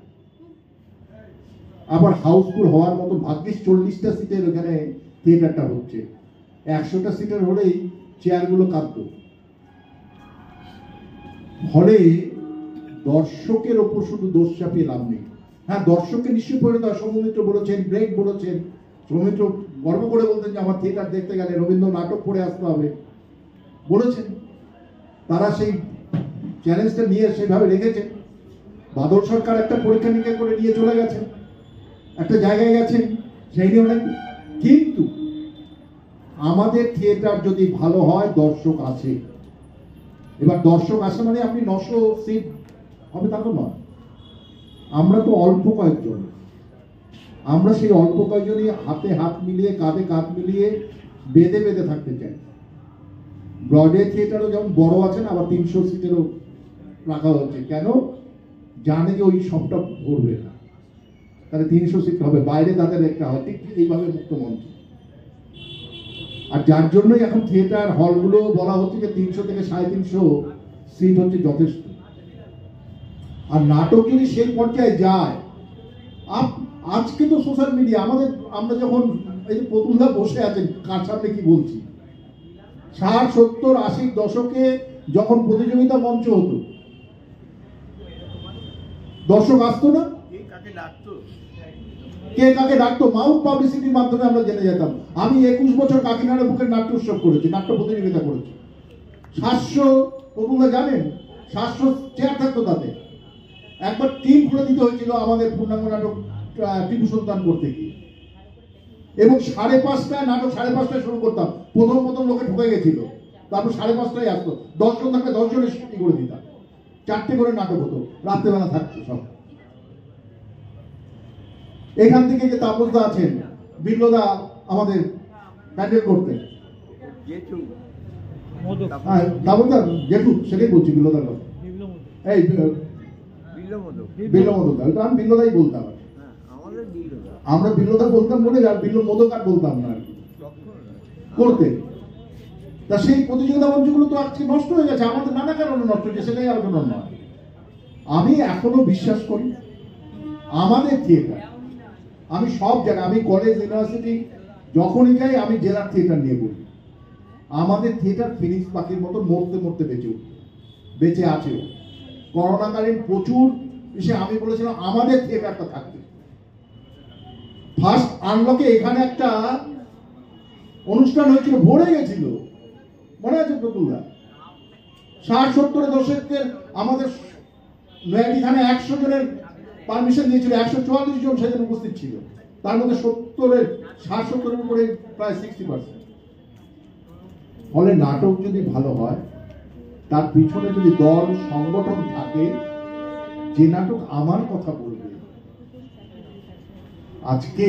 আবার হাউসফুল হওয়ার মতো ভাগ্যিস 40টা সিটের ওখানে থিয়েটারটা হচ্ছে। 100টা সিটের হলেই চেয়ারগুলো কাঁপতো। ফলে দর্শকের ওপর শুধু দোষ চাপিয়ে লাভ নেই। হ্যাঁ, দর্শককে নিশ্চয়ই পরিণত হয়। সৌমিত্র বলেছেন, ব্রেক বলেছেন, সৌমিত্র গর্ব করে বলতেন যে আমার থিয়েটার দেখতে গেলে রবীন্দ্র নাটক পড়ে আসতে হবে বলেছেন। তারা সেই চ্যালেঞ্জটা নিয়ে সেইভাবে রেখেছেন। বাদল সরকার একটা পরীক্ষা নিরীক্ষা করে নিয়ে চলে গেছেন, একটা জায়গায় গেছেন, সেই নিয়ে অনেক। কিন্তু আমাদের থিয়েটার যদি ভালো হয়, দর্শক আসে। এবার দর্শক আসে মানে আপনি 900 সিট হবে তা তো নয়। আমরা তো অল্প কয়েকজন, আমরা সেই অল্প কয়েকজনই হাতে হাত মিলিয়ে, কাঁধে কাঁধ মিলিয়ে বেঁধে বেঁধে থাকতে চাই। ব্রডওয়ে থিয়েটারও যেমন বড় আছেন, আবার 300 সিটেরও রাখা হচ্ছে। কেন? জানে যে ওই সবটা ভরবে না, তাহলে 300 সিট হবে, বাইরে তাদের একটা হয়। ঠিক এইভাবে মুক্ত মঞ্চ। আর যার জন্যই এখন থিয়েটার হলগুলো বলা হচ্ছে যে 300 থেকে 350 সিট হচ্ছে যথেষ্ট। আর নাটক যদি সেই পর্যায়ে যায়, আজকে তো সোশ্যাল মিডিয়া আমাদের, আমরা যখন এই যে প্রতুলদা বসে আছেন কার সামনে কি বলছি, 60, 70, 80 দশকে যখন প্রতিযোগিতা মঞ্চ হতো, দর্শক আসতো না? কে কাকে ডাকতো? মাউথ পাবলিসিটির মাধ্যমে আমরা জেনে যেতাম। আমি 21 বছর কাকিনাড়া বুকের নাট্য উৎসব করেছি, নাট্য প্রতিযোগিতা করেছি। 700, প্রতুলদা জানেন, 700 চেয়ার থাকতো তাতে। একবার টিম খুলে দিতে হয়েছিল আমাদের পূর্ণাঙ্গ নাটক টিপু সুলতান করতে গিয়ে, এবং 5:30 নাটক 5:30 শুরু করতাম। প্রথম লোকে ঢুকে গেছিল, তারপর 5:30 আসতো। 10 জন থাকলে 10 জনের ছুটি করে দিতাম। 4টে করে নাটক হতো, রাত্রেবেলা থাকতো সব। এখান থেকে যে তাপসদা আছেন, বিল্লদা আমাদের প্যান্ডেল করতেন। হ্যাঁ, তাপসদা জেঠু, সেটাই বলছি, বিল্লদার কথা। এই বিল্লমদক, আমি বিল্লদাই বলতাম। আমরা বিল্লদা বলতাম বলে, আর বিল্ল মোদক আর বলতাম না আর কি করতে। তা সেই প্রতিযোগিতা মঞ্চগুলো তো আজকে নষ্ট হয়ে গেছে, আমাদের নানা কারণে নষ্ট হয়েছে, সেটাই আলোচনা নয়। আমি এখনো বিশ্বাস করি আমাদের থিয়েটার, আমি সব জায়গায়, আমি কলেজ, ইউনিভার্সিটি যখনই যাই, আমি জেলার থিয়েটার নিয়ে বলি। আমাদের থিয়েটার ফিনিক্স পাখির মতো মরতে মরতে বেঁচে আছে। করোনাকালীন প্রচুর এসে আমি বলেছিলাম আমাদের থিয়েটারটা থাকবে। ফার্স্ট আনলকে এখানে একটা অনুষ্ঠান হয়েছিল, ভরে গেছিল, মনে আছে প্রতুলদা? 60-70 দশকের আমাদের নয়াটি থানায় 100 জনের পারমিশন দিয়েছিল, 144 জন সেদিন উপস্থিত ছিল, তার মধ্যে 60-70-এর উপরে প্রায় 60%। ফলে নাটক যদি ভালো হয়, তার পিছনে যদি দল সংগঠন থাকে, যে নাটক আমার কথা বলবে, আজকে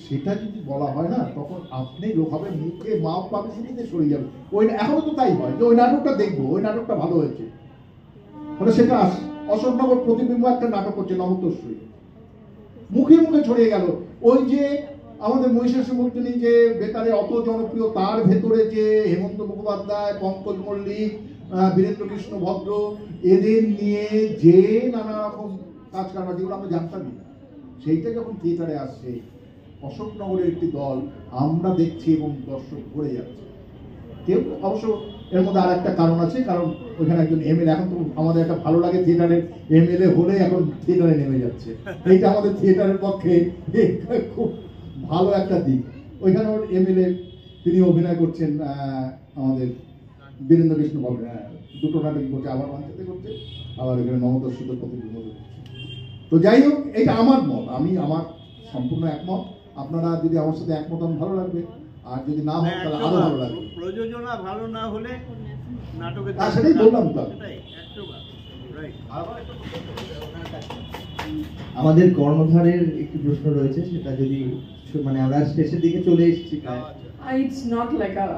সেটা যদি বলা হয় না, তখন আপনি লোক হবে মুখে মাপ পাবলিসিটিতে সরে যাবে। ওই এখনো তো তাই হয় যে ওই নাটকটা দেখবো, ওই নাটকটা ভালো হয়েছে, মানে সেটা অশোকনগর প্রতিবিম্ব একটা নাটক হচ্ছে নবতশ্রী, মুখে মুখে ছড়িয়ে গেল। ওই যে আমাদের মহিষাসুর মর্জিনী যে বেতারে অত জনপ্রিয়, তার ভেতরে যে হেমন্ত মুখোপাধ্যায়, পঙ্কজ মল্লিক, বীরেন্দ্র কৃষ্ণ ভদ্র, এদের নিয়ে যে নানা রকম কাজ কারবার, যেগুলো আমরা জানতামই না, সেইটা যখন থিয়েটারে আসছে, অশোকনগরের একটি দল আমরা দেখছি এবং দর্শক ভরে যাচ্ছে। কেউ অবশ্য এর মধ্যে আর একটা কারণ আছে, কারণ ওইখানে একজন এমএলএ, এখন তো আমাদের একটা ভালো লাগে থিয়েটারের এমএলএ হলে এখন থিয়েটারে নেমে যাচ্ছে, এইটা আমাদের থিয়েটারের পক্ষে খুব ভালো একটা দিক। ওইখানে ওর এমএলএ তিনি অভিনয় করছেন, আমাদের বীরেন্দ্র কৃষ্ণ ভদ্র, দুটো নাটক করছে, আবার মঞ্চেতে করছে, আবার এখানে নবদর্শিত প্রতিবিম্ব করছে। তো যাই হোক, এটা আমার মত, আমি আমার সম্পূর্ণ একমত। আপনারা যদি আমার সাথে একমত হন ভালো লাগবে, আর যদি না হয় তাহলে আরো ভালো লাগবে। প্রযোজনা ভালো না হলে নাটকে সেটাই বললাম তো। আমাদের কর্ণধারের একটি প্রশ্ন রয়েছে, সেটা যদি মানে আমরা শেষের দিকে চলে এসেছি। It's not like a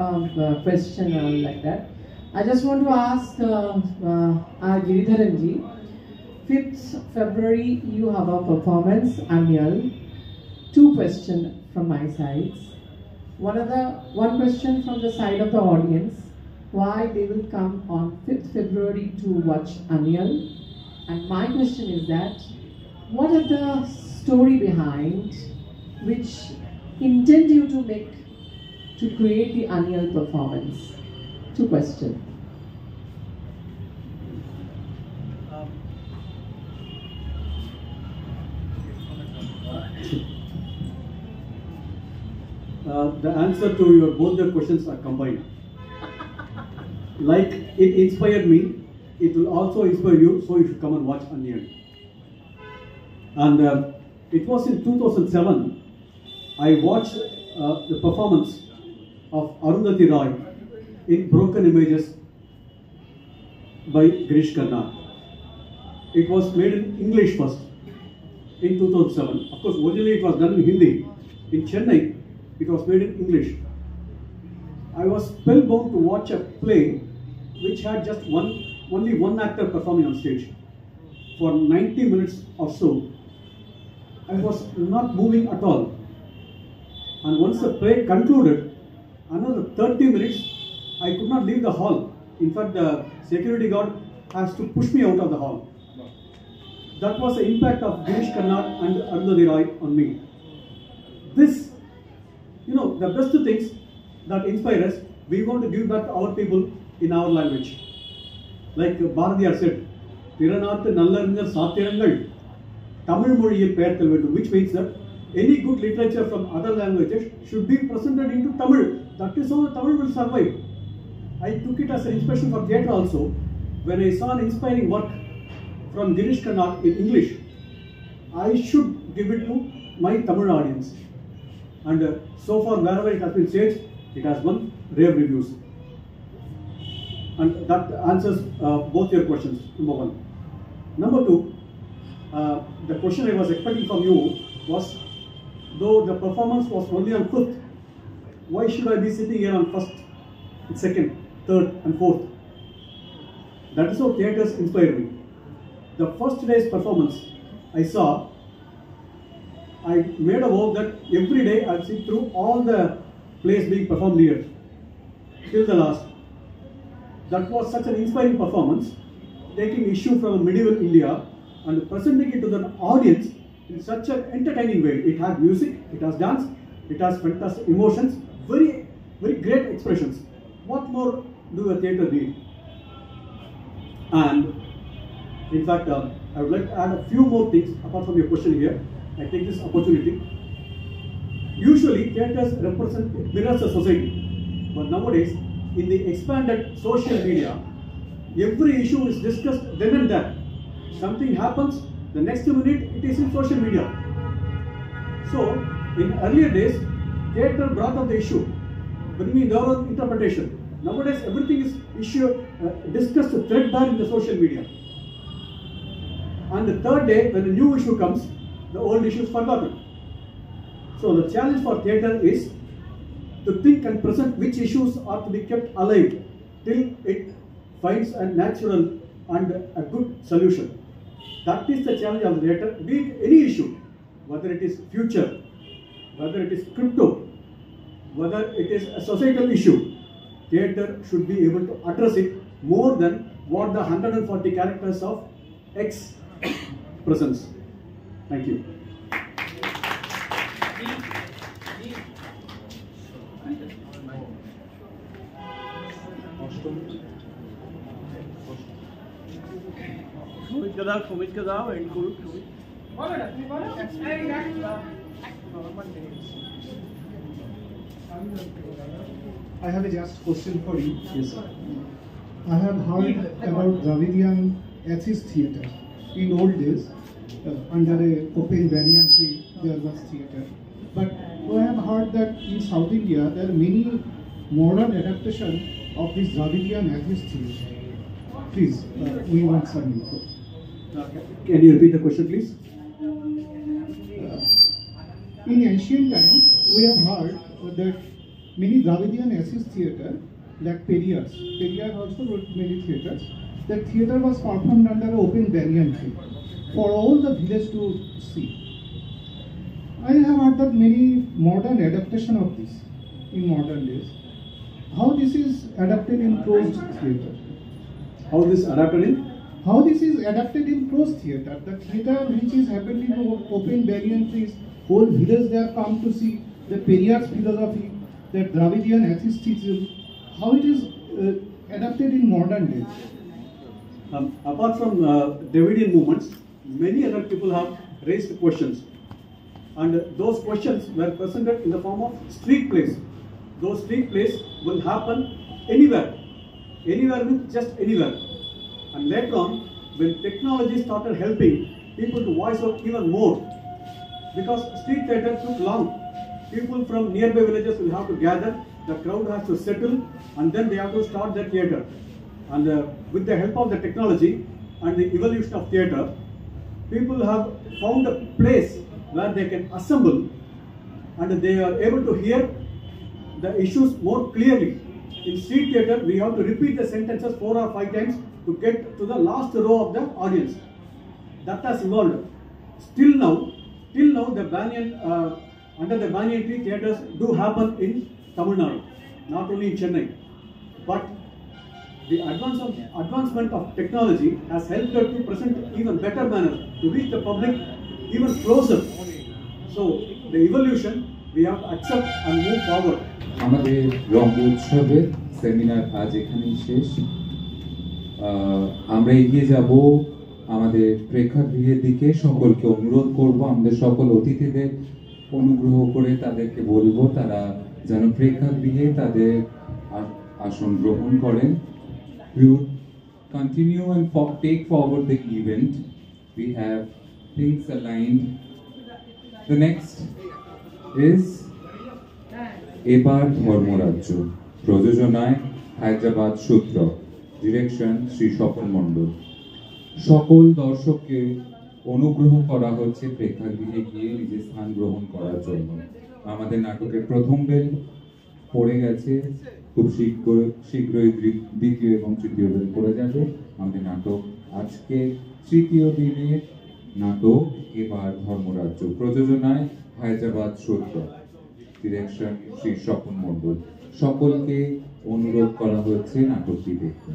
question like that. I just want to ask Giridharan ji, 5th February you have a performance annual. 2 questions from my side. One question from the side of the audience, why they will come on 5th February to watch annual, and my question is that what are the story behind which intend you to create the annual performance? 2 questions. The answer to both the questions are combined. Like it inspired me, it will also inspire you, so you should come and watch Onion. And it was in 2007, I watched the performance of Arundhati Roy in Broken Images by Girish Karnad. It was made in English first in 2007. Of course, originally it was done in Hindi. In Chennai, it was made in English. I was spellbound to watch a play which had just only one actor performing on stage for 90 minutes or so. I was not moving at all. And once the play concluded, another 30 minutes, I could not leave the hall. In fact, the security guard has to push me out of the hall. That was the impact of Girish Karnad and Arundhati Roy on me. This, the best things that inspire us, we want to give back to our people in our language. Like Bharatiyar said, Tiranathu Nallarngal Sathirangal Tamil Mozhiyil Peyarthal Vendum, which means that any good literature from other languages should be presented into Tamil. That is how Tamil will survive. I took it as an inspiration for theatre also. When I saw an inspiring work from Girish Karnad in English, I should give it to my Tamil audience. And so far, wherever it has been staged, it has won rave reviews. And that answers both your questions, number 1. Number 2, the question I was expecting from you was, though the performance was only on 5th, why should I be sitting here on 1st, 2nd, 3rd and 4th? That is how theatres inspire me. The first day's performance I saw, I made a vow that every day I'll sit through all the plays being performed here, till the last. That was such an inspiring performance, taking issue from medieval India and presenting it to the audience in such an entertaining way. It has music, it has dance, it has fantastic emotions, very, very great expressions. What more do a theatre need? And in fact, I would like to add a few more things apart from your question here. I take this opportunity. Usually, theatres mirrors the society. But nowadays, in the expanded social media, every issue is discussed then and there. Something happens, the next minute it is in social media. So, in earlier days, theatre brought up the issue, bringing their own interpretation. Nowadays, everything is discussed threadbare in the social media. And the third day, when a new issue comes, the old issue is forgotten. So the challenge for theatre is to think and present which issues are to be kept alive till it finds a natural and a good solution. That is the challenge of the theatre. Be it any issue, whether it is future, whether it is crypto, whether it is a societal issue, theatre should be able to address it more than what the 140 characters of X presents. Thank you. সমিতকে দাও and করুক। I have a just question for you. Yes, sir. I have heard about Dravidian atheist theatre. In old days, under a open banyan tree, there was theatre. But I have heard that in South India, there are many modern adaptations of this Dravidian atheist theatre. Please, we want some info. Can you repeat the question, please? In ancient times, we have heard that many Dravidian atheist theatre, like Periyar also wrote many theatres. That theatre was performed under an open banyan tree for all the village to see. I have heard that many modern adaptation of this in modern days. How this is adapted in closed theatre? How this adapted in? How this is adapted in closed theatre? The theatre which is happening in open banyan trees, whole village there come to see the Periyar's philosophy, the Dravidian atheism. How it is adapted in modern days? Apart from Dravidian movements, many other people have raised questions, and those questions were presented in the form of street plays. Those street plays will happen anywhere means just anywhere. And later on, when technology started helping people to voice out even more, because street theatre took long, people from nearby villages will have to gather, the crowd has to settle, and then they have to start their theatre. And with the help of the technology and the evolution of theatre, people have found a place where they can assemble and they are able to hear the issues more clearly. In street theatre, we have to repeat the sentences 4 or 5 times to get to the last row of the audience. That has evolved. Till now, the banyan, under the banyan tree, theatres do happen in Tamil Nadu, not only in Chennai. But the advancement of technology has helped us to present even better manner, to reach the public even closer. So the evolution we have to accept and move forward. আমাদের রঙ্গ উৎসবের seminar আজ এখানেই শেষ। আমরা এগিয়ে যাব আমাদের প্রেক্ষাগৃহের দিকে। সকলকে অনুরোধ করব, আমাদের সকল অতিথিদের অনুগ্রহ করে তাদেরকে বলবো তারা যেন প্রেক্ষাগৃহে তাদের আসন গ্রহণ করেন। We would continue and take forward the event. We have things aligned. The next is এবার ধর্মরাজ্য, প্রযোজনায় হায়দ্রাবাদ সূত্র, ডিরেকশন শ্রী স্বপন মণ্ডল। সকল দর্শককে অনুগ্রহ করা হচ্ছে প্রেক্ষাগৃহে গিয়ে নিজের স্থান গ্রহণ করার জন্য। আমাদের নাটকের প্রথম বেল পড়ে গেছে, খুব শীঘ্রই দ্বিতীয় এবং তৃতীয় বেল পড়ে যাবে। আমাদের নাটক আজকে তৃতীয় দিনের নাটক এবার ধর্মরাজ্য, প্রযোজনায় হায়দ্রাবাদ সূত্র, ডিরেকশন শ্রী স্বপন মণ্ডল। সকলকে অনুরোধ করা হচ্ছে নাটকটি দেখতে।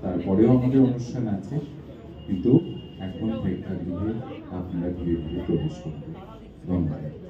তারপরেও আমাদের অনুষ্ঠান আছে, কিন্তু এখন প্রেক্ষাগৃহে আপনারা ধীরে ধীরে প্রবেশ করবেন। ধন্যবাদ।